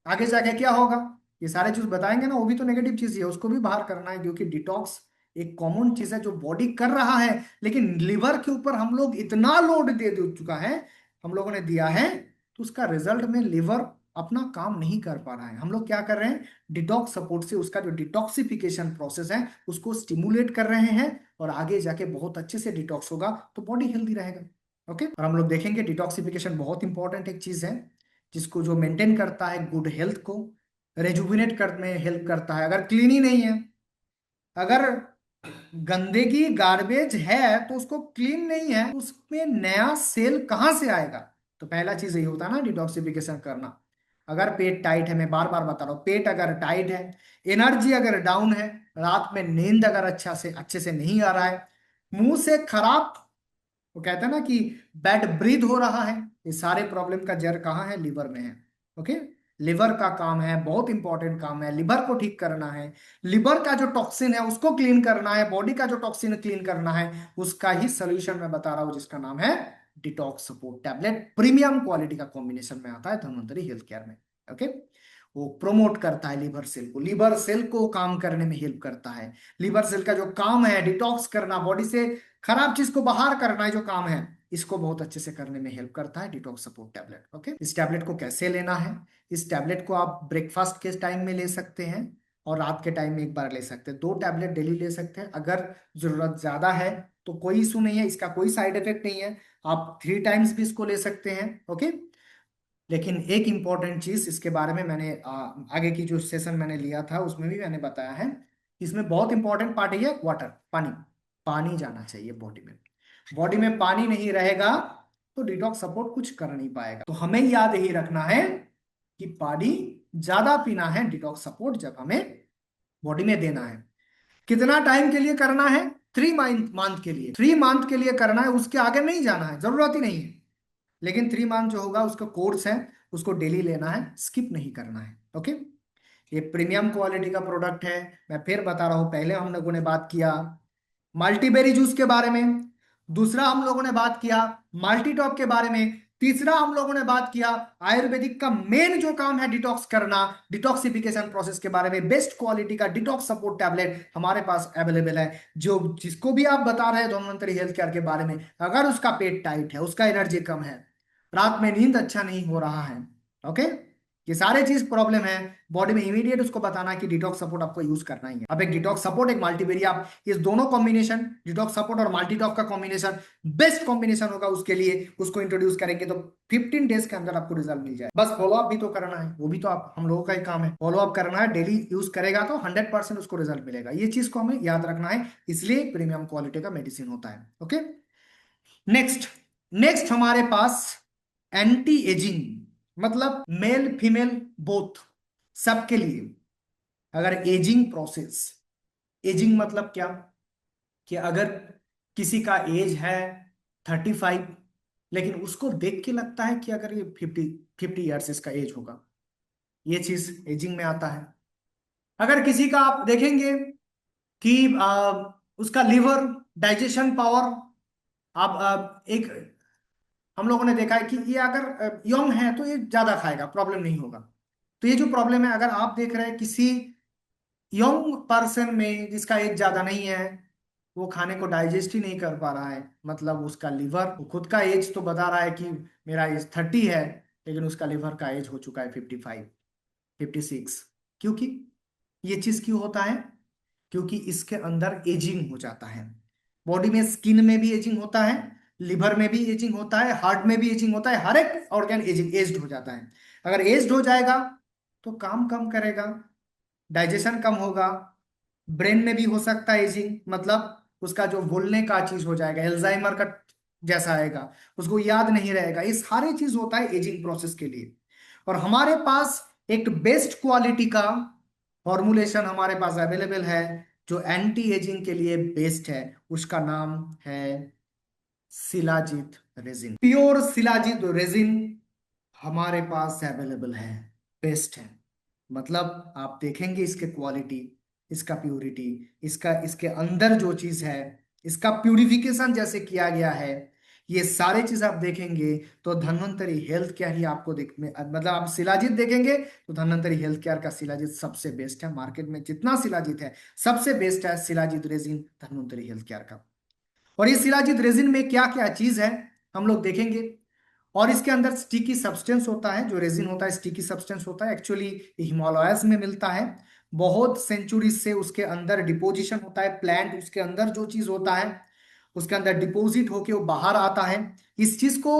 आगे जाके क्या होगा, ये सारे चीज बताएंगे ना, वो भी तो नेगेटिव चीज है, उसको भी बाहर करना है, क्योंकि डिटॉक्स एक कॉमन चीज है जो बॉडी कर रहा है, लेकिन लिवर के ऊपर हम लोग इतना लोड दे चुका है, हम लोगों ने दिया है, तो उसका रिजल्ट में लिवर अपना काम नहीं कर पा रहा है। हम लोग क्या कर रहे हैं, डिटॉक्स सपोर्ट से उसका जो डिटॉक्सिफिकेशन प्रोसेस है उसको स्टिमुलेट कर रहे हैं, और आगे जाके बहुत अच्छे से डिटॉक्स होगा तो बॉडी हेल्दी रहेगा। ओके, और हम लोग देखेंगे डिटॉक्सिफिकेशन बहुत इंपॉर्टेंट एक चीज है, जिसको जो मेंटेन करता है गुड हेल्थ को, रेजुविनेट करने में हेल्प करता है। अगर क्लीन ही नहीं है, अगर गंदगी गार्बेज है, तो उसको क्लीन नहीं है, उसमें नया सेल कहां से आएगा? तो पहला चीज यही होता है ना, डिटॉक्सिफिकेशन करना। अगर पेट टाइट है, मैं बार बार बता रहा हूं, पेट अगर टाइट है, एनर्जी अगर डाउन है, रात में नींद अगर अच्छे से नहीं आ रहा है, मुंह से खराब, वो कहता है ना कि बैड ब्रीथ हो रहा है, ये सारे प्रॉब्लम का जड़ कहाँ है? लिवर में है। ओके, लिवर का काम है, बहुत इंपॉर्टेंट काम है, लिवर को ठीक करना है, लिवर का जो टॉक्सिन है उसको क्लीन करना है, बॉडी का जो टॉक्सिन क्लीन करना है, उसका ही सोल्यूशन मैं बता रहा हूं, जिसका नाम है detox support tablet. Premium quality का कॉम्बिनेशन में आता है धन्वंतरी हेल्थ केयर में। ओके, वो प्रोमोट करता है लिवर सेल को, लिवर सेल को काम करने में हेल्प करता है। लिवर सेल का जो काम है डिटॉक्स करना, बॉडी से खराब चीज को बाहर करना है जो काम है, इसको बहुत अच्छे से करने में हेल्प करता है डिटॉक्स सपोर्ट टैबलेट। ओके, इस टैबलेट को कैसे लेना है? इस टैबलेट को आप ब्रेकफास्ट के टाइम में ले सकते हैं, और रात के टाइम में एक बार ले सकते हैं। 2 टैबलेट डेली ले सकते हैं। अगर जरूरत ज्यादा है तो कोई इशू नहीं है, इसका कोई साइड इफेक्ट नहीं है, आप 3 टाइम्स भी इसको ले सकते हैं। ओके, लेकिन एक इंपॉर्टेंट चीज इसके बारे में मैंने आगे की जो सेशन मैंने लिया था उसमें भी मैंने बताया है, इसमें बहुत इंपॉर्टेंट पार्ट है वाटर, पानी। पानी जाना चाहिए बॉडी में, बॉडी में पानी नहीं रहेगा तो डिटॉक्स सपोर्ट कुछ कर नहीं पाएगा। तो हमें याद यही रखना है कि पानी ज्यादा पीना है डिटॉक्स सपोर्ट जब हमें बॉडी में देना है। कितना टाइम के लिए करना है? 3 मंथ के लिए, 3 मंथ के लिए करना है, उसके आगे नहीं जाना है, जरूरत ही नहीं है। लेकिन 3 मंथ जो होगा उसका कोर्स है, उसको डेली लेना है, स्किप नहीं करना है। ओके, ये प्रीमियम क्वालिटी का प्रोडक्ट है। मैं फिर बता रहा हूं, पहले हम लोगों ने बात किया मल्टीबेरी जूस के बारे में, दूसरा हम लोगों ने बात किया मल्टीटॉप के बारे में, तीसरा हम लोगों ने बात किया आयुर्वेदिक का मेन जो काम है डिटॉक्स करना, डिटॉक्सिफिकेशन प्रोसेस के बारे में। बेस्ट क्वालिटी का डिटॉक्स सपोर्ट टैबलेट हमारे पास अवेलेबल है, जो जिसको भी आप बता रहे हैं धन्वंतरी हेल्थ केयर के बारे में, अगर उसका पेट टाइट है, उसका एनर्जी कम है, रात में नींद अच्छा नहीं हो रहा है, ओके, ये सारे चीज प्रॉब्लम है बॉडी में, इमीडिएट उसको बताना कि डिटॉक्स सपोर्ट आपको यूज करना ही है। अब एक डिटॉक्स सपोर्ट, एक मल्टीवेरिया, आप इस दोनों कॉम्बिनेशन, डिटॉक्स सपोर्ट और मल्टीटॉप का कॉम्बिनेशन बेस्ट कॉम्बिनेशन होगा उसके लिए, उसको इंट्रोड्यूस करेंगे तो 15 डेज के अंदर आपको रिजल्ट मिल जाए। बस फॉलो अप भी तो करना है, वो भी तो आप हम लोगों का ही काम है, फॉलो अप करना है, डेली यूज करेगा तो 100% उसको रिजल्ट मिलेगा। ये चीज को हमें याद रखना है, इसलिए प्रीमियम क्वालिटी का मेडिसिन होता है। ओके, नेक्स्ट नेक्स्ट हमारे पास एंटी एजिंग, मतलब मेल फीमेल बोथ, सबके लिए। अगर एजिंग प्रोसेस, एजिंग मतलब क्या, कि अगर किसी का एज है 35, लेकिन उसको देख के लगता है कि अगर ये 50 ईयर्स इसका एज होगा, ये चीज एजिंग में आता है। अगर किसी का आप देखेंगे कि उसका लिवर, डाइजेशन पावर, आप एक, हम लोगों ने देखा है कि ये अगर यंग है तो ये ज्यादा खाएगा, प्रॉब्लम नहीं होगा। तो ये जो प्रॉब्लम है, अगर आप देख रहे हैं किसी यंग पर्सन में जिसका एज ज्यादा नहीं है, वो खाने को डाइजेस्ट ही नहीं कर पा रहा है, मतलब उसका लिवर, वो खुद का एज तो बता रहा है कि मेरा एज 30 है, लेकिन उसका लिवर का एज हो चुका है 55, 56। क्योंकि ये चीज क्यों होता है? क्योंकि इसके अंदर एजिंग हो जाता है। बॉडी में, स्किन में भी एजिंग होता है, लिवर में भी एजिंग होता है, हार्ट में भी एजिंग होता है, हर एक ऑर्गन एजिंग एज्ड हो जाता है। अगर एज्ड हो जाएगा तो काम कम करेगा, डाइजेशन कम होगा, ब्रेन में भी हो सकता है एजिंग, मतलब उसका जो भूलने का चीज हो जाएगा, एल्जाइमर का जैसा आएगा, उसको याद नहीं रहेगा। ये सारी चीज होता है एजिंग प्रोसेस के लिए। और हमारे पास एक बेस्ट क्वालिटी का फॉर्मुलेशन हमारे पास अवेलेबल है, जो एंटी एजिंग के लिए बेस्ट है, उसका नाम है shilajit resin. Pure shilajit resin हमारे पास अवेलेबल है, बेस्ट है। मतलब आप देखेंगे इसके क्वालिटी, इसका प्यूरिटी, इसका इसके अंदर जो चीज है, इसका प्यूरिफिकेशन जैसे किया गया है, ये सारे चीज आप देखेंगे तो धन्वंतरी हेल्थ केयर ही आपको मतलब आप शिलाजीत देखेंगे तो धन्वंतरी हेल्थ केयर का शिलाजीत सबसे बेस्ट है। मार्केट में जितना शिलाजीत है सबसे बेस्ट है shilajit resin Dhanvantari health care का। और ये शिलाजीत रेजिन में क्या क्या चीज है हम लोग देखेंगे। और इसके अंदर स्टिकी सब्सटेंस होता है, जो रेजिन होता है स्टिकी सब्सटेंस होता है। एक्चुअली हिमालयस में मिलता है, बहुत सेंचुरी से उसके अंदर डिपोजिशन होता है। प्लांट उसके अंदर जो चीज होता है उसके अंदर डिपोजिट होके वो बाहर आता है। इस चीज को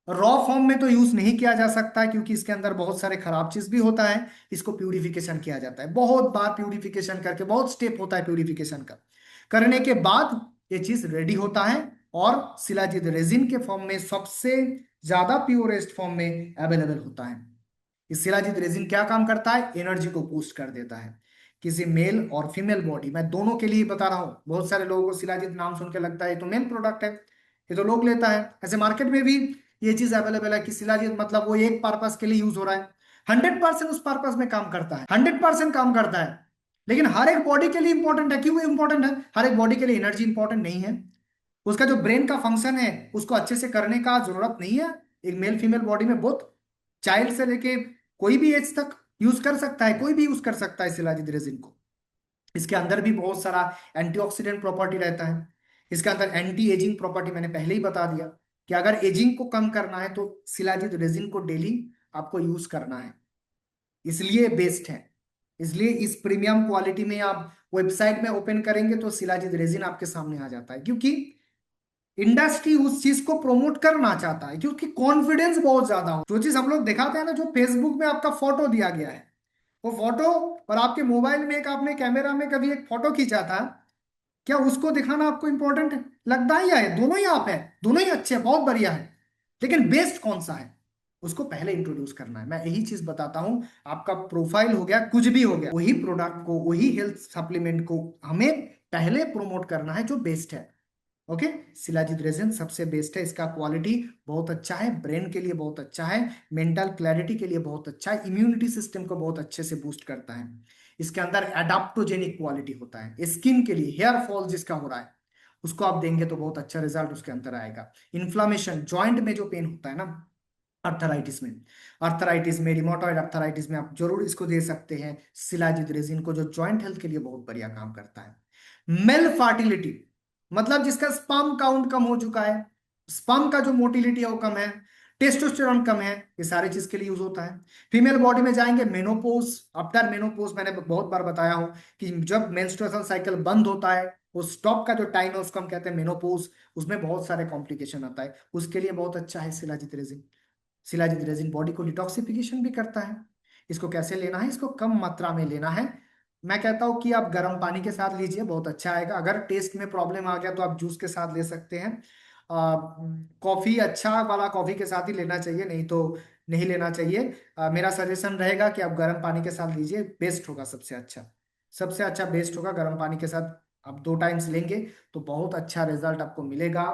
रॉ फॉर्म में तो यूज नहीं किया जा सकता है क्योंकि इसके अंदर बहुत सारे खराब चीज भी होता है। इसको प्यूरिफिकेशन किया जाता है, बहुत बार प्यूरिफिकेशन करके, बहुत स्टेप होता है प्यूरिफिकेशन का, करने के बाद ये चीज रेडी होता है और शिलाजीत रेजिन के फॉर्म में सबसे ज्यादा प्योरेस्ट फॉर्म में अवेलेबल होता है। इस शिलाजीत रेजिन क्या काम करता है, एनर्जी को बूस्ट कर देता है। किसी मेल और फीमेल बॉडी, मैं दोनों के लिए बता रहा हूं, बहुत सारे लोगों को शिलाजीत नाम सुन के लगता है ये तो मेल प्रोडक्ट है, ये तो लोग लेता है। ऐसे मार्केट में भी ये चीज अवेलेबल है कि शिलाजीत मतलब वो एक पर्पस के लिए यूज हो रहा है। 100% उस पर्पस में काम करता है, 100% काम करता है, लेकिन हर एक बॉडी के लिए इंपॉर्टेंट है। क्यों इंपॉर्टेंट है? हर एक बॉडी के लिए एनर्जी इंपॉर्टेंट नहीं है। उसका जो ब्रेन का फंक्शन है उसको अच्छे से करने का जरूरत नहीं है। एक मेल फीमेल बॉडी में बोथ, चाइल्ड से लेके कोई भी एज तक यूज कर सकता है, कोई भी यूज कर सकता है शिलाजीत रेजिन को। इसके अंदर भी बहुत सारा एंटीऑक्सीडेंट प्रॉपर्टी रहता है। इसके अंदर एंटी एजिंग प्रॉपर्टी मैंने पहले ही बता दिया कि अगर एजिंग को कम करना है तो शिलाजीत रेजिन को डेली आपको यूज करना है, इसलिए बेस्ट है। इसलिए इस प्रीमियम क्वालिटी में आप वेबसाइट में ओपन करेंगे तो शिलाजीत रेजिन आपके सामने आ जाता है, क्योंकि इंडस्ट्री उस चीज को प्रमोट करना चाहता है, क्योंकि कॉन्फिडेंस बहुत ज्यादा हो। जो चीज हम लोग दिखाते हैं ना, जो फेसबुक में आपका फोटो दिया गया है वो फोटो, और आपके मोबाइल में एक आपने कैमरा में कभी एक फोटो खींचा था, क्या उसको दिखाना आपको इंपॉर्टेंट लगता है? या है दोनों ही आप है, दोनों ही अच्छे हैं, बहुत बढ़िया है, लेकिन बेस्ट कौन सा है उसको पहले इंट्रोड्यूस करना है। मैं यही चीज बताता हूं। आपका प्रोफाइल हो गया, कुछ भी हो गया, वही प्रोडक्ट को, वही हेल्थ सप्लीमेंट को हमें पहले प्रोमोट करना है जो बेस्ट है। ओके, शिलाजीत रेजिन सबसे बेस्ट है। इसका क्वालिटी बहुत अच्छा है, ब्रेन के लिए बहुत अच्छा है, मेंटल क्लैरिटी के लिए बहुत अच्छा है, इम्यूनिटी सिस्टम को बहुत अच्छे से बूस्ट करता है। इसके अंदर एडाप्टोजेनिक क्वालिटी होता है। स्किन के लिए हेयर फॉल जिसका हो रहा है उसको आप देंगे तो बहुत अच्छा रिजल्ट उसके अंदर आएगा। इन्फ्लामेशन, जॉइंट में जो पेन होता है ना, अर्थराइटिस में, अर्थराइटिस में, रिमोटॉइड अर्थराइटिस में आप जरूर इसको दे सकते हैं शिलाजीत रेजिन को, जो जॉइंट हेल्थ के लिए बहुत बढ़िया काम करता है। मेल फर्टिलिटी, मतलब जिसका स्पर्म काउंट कम हो चुका है, स्पर्म का जो मोटिलिटी है वो कम है, टेस्टोस्टेरोन कम है, ये सारे चीज के लिए यूज होता है। फीमेल बॉडी में जाएंगे, मेनोपोज, आफ्टर मेनोपोज, मैंने बहुत बार बताया हूं कि जब मेंस्ट्रुएशन साइकिल बंद होता है, वो स्टॉप का जो टाइम है उसको हम कहते हैं मेनोपोज। उसमें बहुत सारे कॉम्प्लिकेशन आता है, उसके लिए बहुत अच्छा है shilajit resin. Shilajit resin body को डिटॉक्सिफिकेशन भी करता है। इसको कैसे लेना है, इसको कम मात्रा में लेना है। मैं कहता हूं कि आप गर्म पानी के साथ लीजिए, बहुत अच्छा आएगा। अगर टेस्ट में प्रॉब्लम आ गया तो आप जूस के साथ ले सकते हैं। कॉफी, अच्छा वाला कॉफी के साथ ही लेना चाहिए, नहीं तो नहीं लेना चाहिए। मेरा सजेशन रहेगा कि आप गर्म पानी के साथ लीजिए, बेस्ट होगा, सबसे अच्छा, सबसे अच्छा बेस्ट होगा गर्म पानी के साथ। आप 2 टाइम्स लेंगे तो बहुत अच्छा रिजल्ट आपको मिलेगा।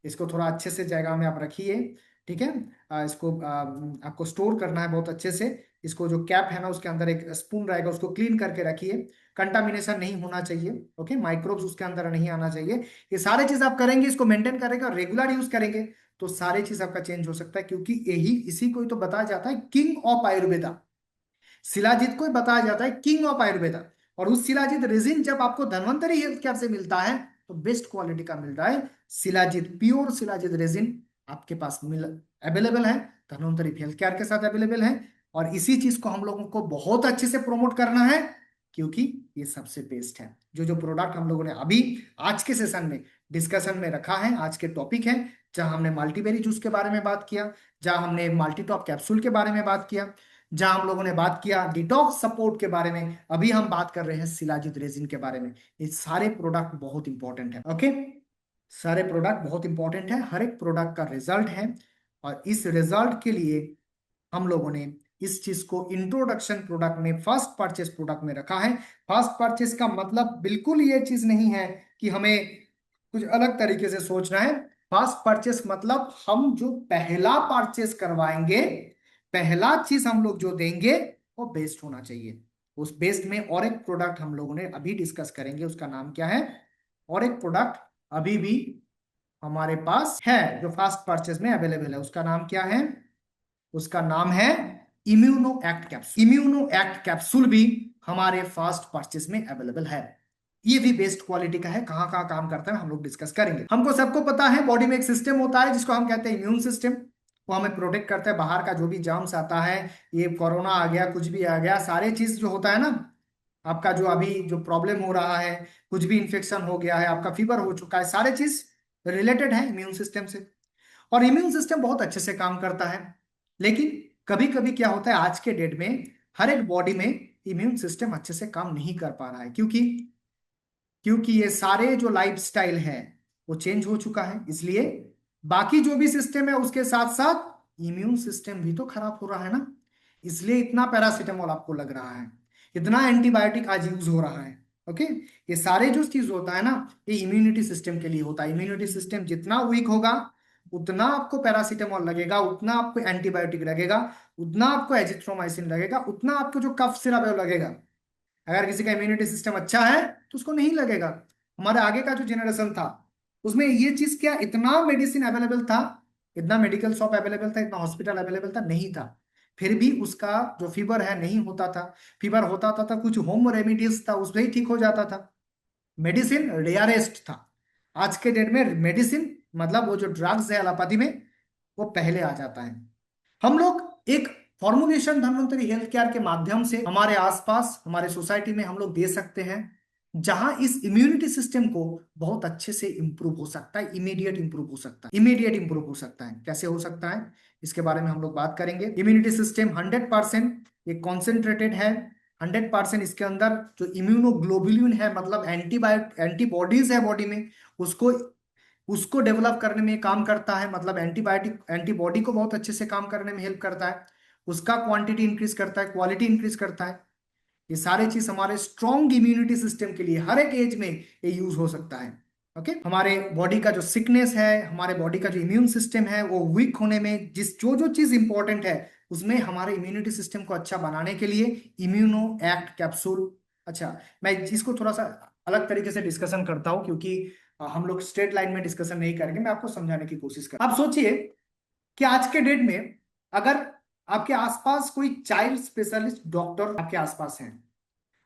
इसको थोड़ा अच्छे से जगह में आप रखिए, ठीक है। इसको आपको स्टोर करना है बहुत अच्छे से। इसको जो कैप है ना उसके अंदर एक स्पून रहेगा, उसको क्लीन करके रखिए। कंटामिनेशन नहीं होना चाहिए, ओके, माइक्रोब्स उसके अंदर नहीं आना चाहिए। ये सारे चीज आप करेंगे, इसको मेंटेन करेंगे और रेगुलर यूज करेंगे तो सारे चीज आपका चेंज हो सकता है, क्योंकि यही इसी को ही तो बताया जाता है किंग ऑफ आयुर्वेदा। शिलाजीत को ही बताया जाता है किंग ऑफ आयुर्वेदा। और उस शिलाजीत रेजिन जब आपको धन्वंतरी हेल्थ केयर से मिलता है तो बेस्ट क्वालिटी का मिल रहा है। शिलाजीत, प्योर शिलाजीत रेजिन आपके पास मिल अवेलेबल है, धन्वंतरी हेल्थ केयर के साथ अवेलेबल है। और इसी चीज को हम लोगों को बहुत अच्छे से प्रमोट करना है, क्योंकि ये सबसे बेस्ट है। जो जो प्रोडक्ट हम लोगों ने अभी आज के सेशन में डिस्कशन में रखा है, आज के टॉपिक है, जहां हमने मल्टीबेरी जूस के बारे में बात किया, जहां हमने मल्टी टॉप कैप्सूल के बारे में बात किया, जहां हम लोगों ने बात किया डिटॉक्स सपोर्ट के बारे में, अभी हम बात कर रहे हैं शिलाजीत रेजिन के बारे में। ये सारे प्रोडक्ट बहुत इंपॉर्टेंट है, ओके, सारे प्रोडक्ट बहुत इंपॉर्टेंट है, हर एक प्रोडक्ट का रिजल्ट है। और इस रिजल्ट के लिए हम लोगों ने इस चीज को इंट्रोडक्शन प्रोडक्ट में, फर्स्ट परचेस प्रोडक्ट में रखा है। फर्स्ट परचेस का मतलब बिल्कुल ये चीज नहीं है कि हमें कुछ अलग तरीके से सोचना है। फर्स्ट परचेस मतलब हम जो पहला परचेस करवाएंगे, पहला चीज हम लोग जो देंगे वो बेस्ट होना चाहिए। उस बेस्ट में और एक प्रोडक्ट हम लोगों ने अभी डिस्कस करेंगे, उसका नाम क्या है, और एक प्रोडक्ट अभी भी हमारे पास है, जो फास्ट परचेज में अवेलेबल है। उसका नाम क्या है? उसका नाम है immuno act capsule. Immuno act capsule भी हमारे फास्ट परचेज में अवेलेबल है। ये भी बेस्ट क्वालिटी का है। कहाँ कहाँ काम करता है हम लोग डिस्कस करेंगे। हमको सबको पता है बॉडी में एक सिस्टम होता है जिसको हम कहते हैं इम्यून सिस्टम। वो हमें प्रोटेक्ट करता है बाहर का जो भी जर्म्स आता है, ये कोरोना आ गया, कुछ भी आ गया, सारे चीज जो होता है ना, आपका जो अभी जो प्रॉब्लम हो रहा है, कुछ भी इंफेक्शन हो गया है, आपका फीवर हो चुका है, सारे चीज रिलेटेड है इम्यून सिस्टम से। और इम्यून सिस्टम बहुत अच्छे से काम करता है। लेकिन कभी कभी क्या होता है, आज के डेट में हर एक बॉडी में इम्यून सिस्टम अच्छे से काम नहीं कर पा रहा है। क्योंकि क्योंकि ये सारे जो लाइफस्टाइल है वो चेंज हो चुका है, इसलिए बाकी जो भी सिस्टम है उसके साथ साथ इम्यून सिस्टम भी तो खराब हो रहा है ना। इसलिए इतना पैरासीटामोल आपको लग रहा है, इतना एंटीबायोटिक आज यूज हो रहा है। ओके, ये सारे जो चीज होता है ना, ये इम्यूनिटी सिस्टम के लिए होता है। इम्यूनिटी सिस्टम जितना वीक होगा उतना आपको पैरासीटामोल लगेगा, उतना आपको एंटीबायोटिक लगेगा, उतना आपको एजिथ्रोमाइसिन लगेगा, उतना आपको जो कफ सिरप है वो लगेगा। अगर किसी का इम्यूनिटी सिस्टम अच्छा है तो उसको नहीं लगेगा। हमारे आगे का जो जनरेशन था उसमें ये चीज क्या, इतना मेडिसिन अवेलेबल था, इतना मेडिकल शॉप अवेलेबल था, इतना हॉस्पिटल अवेलेबल था, नहीं था। फिर भी उसका जो फीवर है नहीं होता था। फीवर होता था तो कुछ होम रेमिडीज था, उससे ही ठीक हो जाता था। मेडिसिन रेयरेस्ट था। आज के डेट में मेडिसिन मतलब वो जो ड्रग्स है एलोपैथी में, वो पहले आ जाता है। हम लोग एक फॉर्मुलेशन धन्वंतरी हेल्थ केयर के माध्यम से हमारे आसपास हमारे सोसाइटी में हम लोग दे सकते हैं, जहां इस इम्यूनिटी सिस्टम को बहुत अच्छे से इंप्रूव हो सकता है, इमीडिएट इंप्रूव हो सकता है। इमीडिएट इंप्रूव हो सकता है, कैसे हो सकता है इसके बारे में हम लोग बात करेंगे। इम्यूनिटी सिस्टम 100% ये कॉन्सेंट्रेटेड है। 100% इसके अंदर जो इम्यूनोग्लोबुलिन है, मतलब एंटीबॉडीज है बॉडी में, उसको उसको डेवलप करने में काम करता है। मतलब एंटीबायोटिक एंटीबॉडी को बहुत अच्छे से काम करने में हेल्प करता है। उसका क्वांटिटी इंक्रीज करता है, क्वालिटी इंक्रीज करता है। ये सारे चीज हमारे स्ट्रॉन्ग इम्यूनिटी सिस्टम के लिए हर एक एज में ये यूज हो सकता है। ओके, हमारे बॉडी का जो सिकनेस है, हमारे बॉडी का जो इम्यून सिस्टम है वो वीक होने में जिस जो जो चीज इंपॉर्टेंट है उसमें हमारे इम्यूनिटी सिस्टम को अच्छा बनाने के लिए इम्यूनो एक्ट कैप्सूल। अच्छा, मैं इसको थोड़ा सा अलग तरीके से डिस्कशन करता हूँ, क्योंकि हम लोग स्ट्रेट लाइन में डिस्कशन नहीं करेंगे, मैं आपको समझाने की कोशिश कर। आप सोचिए कि आज के डेट में अगर आपके आसपास कोई चाइल्ड स्पेशलिस्ट डॉक्टर आपके आसपास है,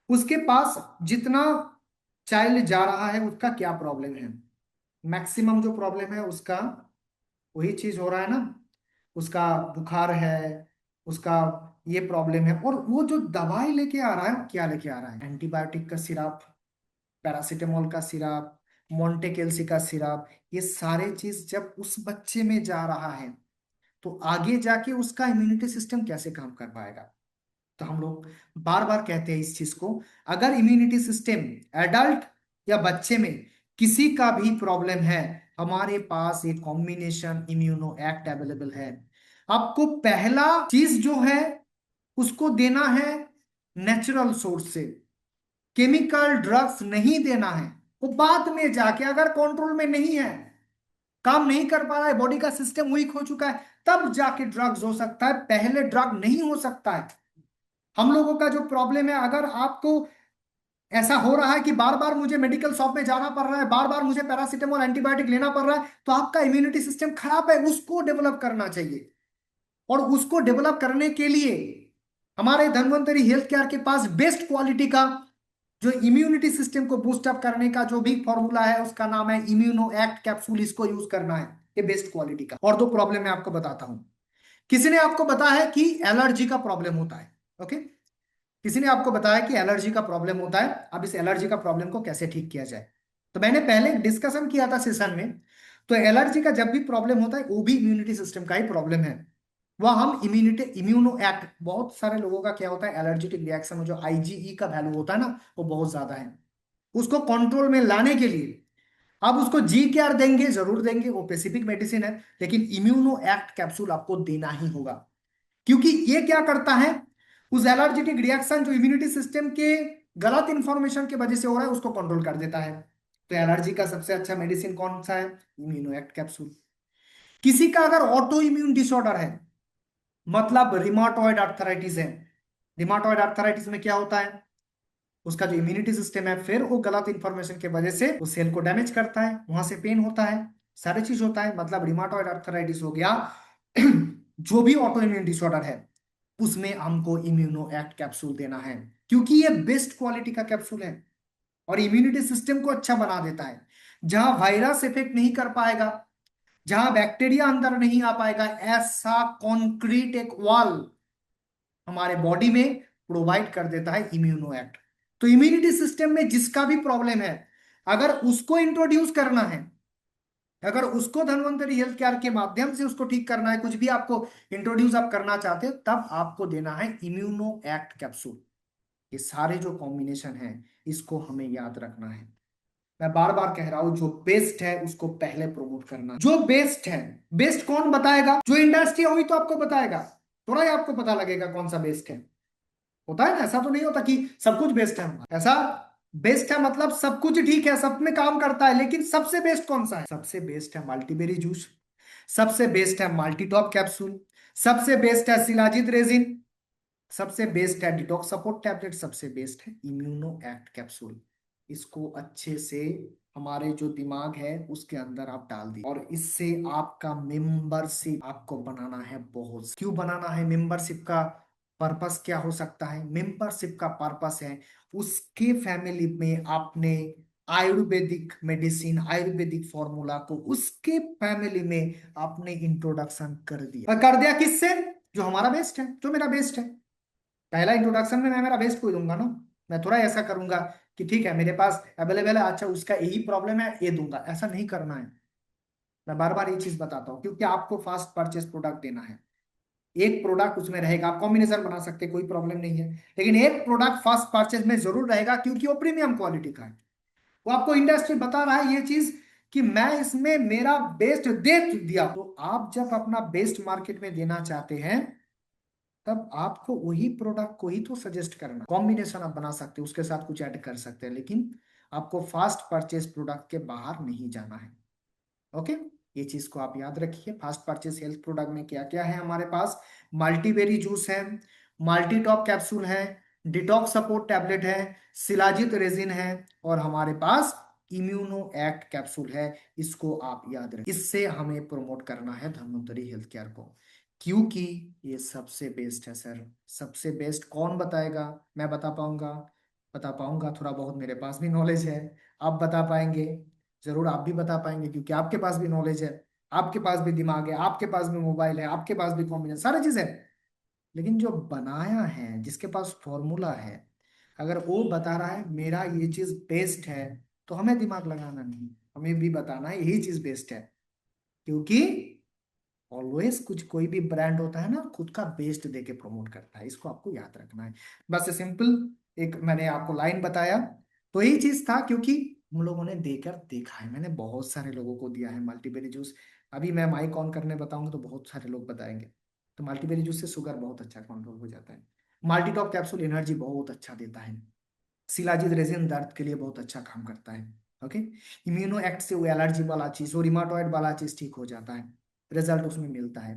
उसके पास जितना चाइल्ड जा रहा है उसका क्या प्रॉब्लम है, मैक्सिमम जो प्रॉब्लम है उसका वही चीज हो रहा है ना। उसका बुखार है, उसका ये प्रॉब्लम है, और वो जो दवाई लेके आ रहा है वो क्या लेके आ रहा है, एंटीबायोटिक का सिरप, पैरासीटामोल का सिरप, मोंटेकेल्सी का सिरप। ये सारे चीज जब उस बच्चे में जा रहा है तो आगे जाके उसका इम्यूनिटी सिस्टम कैसे काम कर पाएगा। तो हम लोग बार बार कहते हैं इस चीज को, अगर इम्यूनिटी सिस्टम एडल्ट या बच्चे में किसी का भी प्रॉब्लम है, हमारे पास एक कॉम्बिनेशन इम्यूनो एक्ट अवेलेबल है। आपको पहला चीज जो है उसको देना है नेचुरल सोर्स से, केमिकल ड्रग्स नहीं देना है। वो बाद में जाके अगर कंट्रोल में नहीं है, काम नहीं कर पा रहा है, बॉडी का सिस्टम वीक हो चुका है, तब जाके ड्रग्स हो सकता है, पहले ड्रग नहीं हो सकता है। हम लोगों का जो प्रॉब्लम है, अगर आपको ऐसा हो रहा है कि बार बार मुझे मेडिकल शॉप में जाना पड़ रहा है, बार बार मुझे पैरासीटामोल एंटीबायोटिक लेना पड़ रहा है, तो आपका इम्यूनिटी सिस्टम खराब है, उसको डेवलप करना चाहिए। और उसको डेवलप करने के लिए हमारे धन्वंतरी हेल्थ केयर के पास बेस्ट क्वालिटी का जो इम्यूनिटी सिस्टम को बूस्ट अप करने का जो भी फॉर्मूला है उसका नाम है इम्यूनो एक्ट कैप्सूल। इसको यूज करना है, ये बेस्ट क्वालिटी का। और दो प्रॉब्लम मैं आपको बताता हूं। किसी ने आपको बताया है कि एलर्जी का प्रॉब्लम होता है। ओके, किसी ने आपको बताया कि एलर्जी का प्रॉब्लम होता है, अब इस एलर्जी का प्रॉब्लम को कैसे ठीक किया जाए। तो मैंने पहले डिस्कशन किया था सेशन में। तो एलर्जी का जब भी प्रॉब्लम होता है वो भी इम्यूनिटी सिस्टम का ही प्रॉब्लम है। वह हम इम्यूनिटी इम्यूनो एक्ट, बहुत सारे लोगों का क्या होता है एलर्जेटिक रिएक्शन में जो आईजीई का वैल्यू होता है ना वो बहुत ज्यादा है। उसको कंट्रोल में लाने के लिए आप उसको जी केयर देंगे, जरूर देंगे, वो स्पेसिफिक मेडिसिन है, लेकिन इम्यूनो एक्ट कैप्सूल आपको देना ही होगा। क्योंकि ये क्या करता है, उस एलर्जेटिक रिएक्शन जो इम्यूनिटी सिस्टम के गलत इंफॉर्मेशन की वजह से हो रहा है उसको कंट्रोल कर देता है। तो एलर्जी का सबसे अच्छा मेडिसिन कौन सा है, इम्यूनो एक्ट कैप्सूल। किसी का अगर ऑटो इम्यून डिसऑर्डर है, मतलब रिमाटॉइड आर्थराइटिस है, रिमाटॉइड आर्थराइटिस में क्या होता है, उसका जो इम्यूनिटी सिस्टम है फिर वो गलत इंफॉर्मेशन की वजह से उस सेल को डैमेज करता है, वहां से पेन होता है। सारे चीज होता है, मतलब रिमाटॉइड आर्थराइटिस हो गया, जो भी ऑटो इम्यून डिसऑर्डर है उसमें हमको इम्यूनो एक्ट कैप्सूल देना है, क्योंकि ये बेस्ट क्वालिटी का कैप्सूल है और इम्यूनिटी सिस्टम को अच्छा बना देता है। जहां वायरस इफेक्ट नहीं कर पाएगा, जहां बैक्टीरिया अंदर नहीं आ पाएगा, ऐसा कॉन्क्रीट एक वॉल हमारे बॉडी में प्रोवाइड कर देता है इम्यूनो एक्ट। तो इम्यूनिटी सिस्टम में जिसका भी प्रॉब्लम है, अगर उसको इंट्रोड्यूस करना है, अगर उसको धन्वंतरी हेल्थ केयर के माध्यम से उसको ठीक करना है, कुछ भी आपको इंट्रोड्यूस आप करना चाहते हो, तब आपको देना है इम्यूनो एक्ट कैप्सूल। ये सारे जो कॉम्बिनेशन है इसको हमें याद रखना है। मैं बार बार कह रहा हूं, जो बेस्ट है उसको पहले प्रमोट करना। जो बेस्ट है, बेस्ट कौन बताएगा? जो इंडस्ट्री होगी तो आपको बताएगा, थोड़ा ही आपको पता लगेगा कौन सा बेस्ट है। होता है ना, ऐसा तो नहीं होता कि सब कुछ बेस्ट है हमारा। ऐसा बेस्ट है मतलब सब कुछ ठीक है, सब में काम करता है, लेकिन सबसे बेस्ट कौन सा है? सबसे बेस्ट है मल्टीबेरी जूस, सबसे बेस्ट है मल्टी टॉप कैप्सूल, सबसे बेस्ट है शिलाजीत रेजिन, सबसे बेस्ट है डिटॉक्स सपोर्ट टैबलेट, सबसे बेस्ट है इम्यूनो एक्ट कैप्सूल। इसको अच्छे से हमारे जो दिमाग है उसके अंदर आप डाल दिए, और इससे आपका मेंबरशिप आपको बनाना है बहुत। क्यों बनाना है मेंबरशिप का? पर्पस क्या हो सकता है? मेंबरशिप का पर्पस है उसके फैमिली में आपने आयुर्वेदिक मेडिसिन, आयुर्वेदिक फॉर्मूला को उसके फैमिली में आपने इंट्रोडक्शन कर दिया। और कर दिया किससे? जो हमारा बेस्ट है, जो मेरा बेस्ट है। पहला इंट्रोडक्शन में मैं मेरा बेस्ट को दूंगा ना, मैं थोड़ा ऐसा करूंगा कि ठीक है मेरे पास अवेलेबल है, अच्छा उसका यही प्रॉब्लम है ये दूंगा, ऐसा नहीं करना है। मैं बार बार ये चीज बताता हूँ क्योंकि आपको फास्ट परचेस प्रोडक्ट देना है। एक प्रोडक्ट उसमें रहेगा, आप कॉम्बिनेशन बना सकते हैं, कोई प्रॉब्लम नहीं है, लेकिन एक प्रोडक्ट फास्ट परचेस में जरूर रहेगा क्योंकि वो प्रीमियम क्वालिटी का है। वो आपको इंडस्ट्री बता रहा है ये चीज कि मैं इसमें मेरा बेस्ट दे दिया। तो आप जब अपना बेस्ट मार्केट में देना चाहते हैं, तब आपको वही प्रोडक्ट को ही तो सजेस्ट करना। कॉम्बिनेशन आप बना सकते हो, उसके साथ कुछ ऐड कर सकते हैं, लेकिन आपको फास्ट परचेस प्रोडक्ट के बाहर नहीं जाना है। ओके, ये चीज को आप याद रखिए। फास्ट परचेस हेल्थ प्रोडक्ट में क्या क्या है हमारे पास? मल्टीबेरी जूस है, मल्टी टॉप कैप्सूल है, डिटॉक्स सपोर्ट टैबलेट है, शिलाजित रेजिन है, और हमारे पास इम्यूनो एक्ट कैप्सूल है। इसको आप याद रखिए, इससे हमें प्रमोट करना है धन्वंतरी हेल्थ केयर को, क्योंकि ये सबसे बेस्ट है सर। सबसे बेस्ट कौन बताएगा? मैं बता पाऊंगा? बता पाऊंगा, थोड़ा बहुत मेरे पास भी नॉलेज है। आप बता पाएंगे? जरूर आप भी बता पाएंगे, क्योंकि आपके पास भी नॉलेज है, आपके पास भी दिमाग है, आपके पास भी मोबाइल है, आपके पास भी कॉम्बिनेशन, सारी चीज है। लेकिन जो बनाया है, जिसके पास फॉर्मूला है, अगर वो बता रहा है मेरा ये चीज बेस्ट है, तो हमें दिमाग लगाना नहीं, हमें भी बताना है यही चीज बेस्ट है। क्योंकि ऑलवेज कुछ कोई भी ब्रांड होता है ना, खुद का बेस्ट दे के प्रमोट करता है, इसको आपको याद रखना है। बस सिंपल एक मैंने आपको लाइन बताया, तो यही चीज था, क्योंकि हम लोगों ने देकर देखा है, मैंने बहुत सारे लोगों को दिया है मल्टीबेरी जूस। अभी मैं माइक ऑन करने बताऊंगा तो बहुत सारे लोग बताएंगे। तो मल्टीबेरी जूस से शुगर बहुत अच्छा कंट्रोल हो जाता है। माल्टीटॉप कैप्सूल एनर्जी बहुत अच्छा देता है। शिलाजीत रेजिन दर्द के लिए बहुत अच्छा काम करता है। ओके, इम्यूनो एक्ट से वो एलर्जी वाला चीज, वो रिमाटॉइड वाला चीज ठीक हो जाता है, रिजल्ट उसमें मिलता है।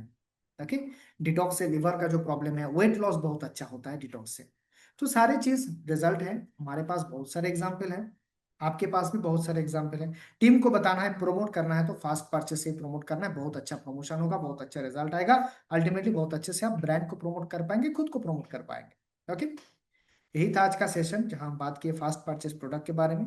ओके, डिटॉक्स से लिवर का जो प्रॉब्लम है, वेट लॉस बहुत अच्छा होता है डिटॉक्स से। तो सारे चीज रिजल्ट है, हमारे पास बहुत सारे एग्जाम्पल है, आपके पास भी बहुत सारे एग्जाम्पल है। टीम को बताना है, प्रमोट करना है, तो फास्ट परचेस से प्रमोट करना है, बहुत अच्छा प्रमोशन होगा, बहुत अच्छा रिजल्ट आएगा। अल्टीमेटली बहुत अच्छे से आप ब्रांड को प्रमोट कर पाएंगे, खुद को प्रमोट कर पाएंगे। ओके, यही था आज का सेशन, जहां हम बात किए फास्ट परचेस प्रोडक्ट के बारे में।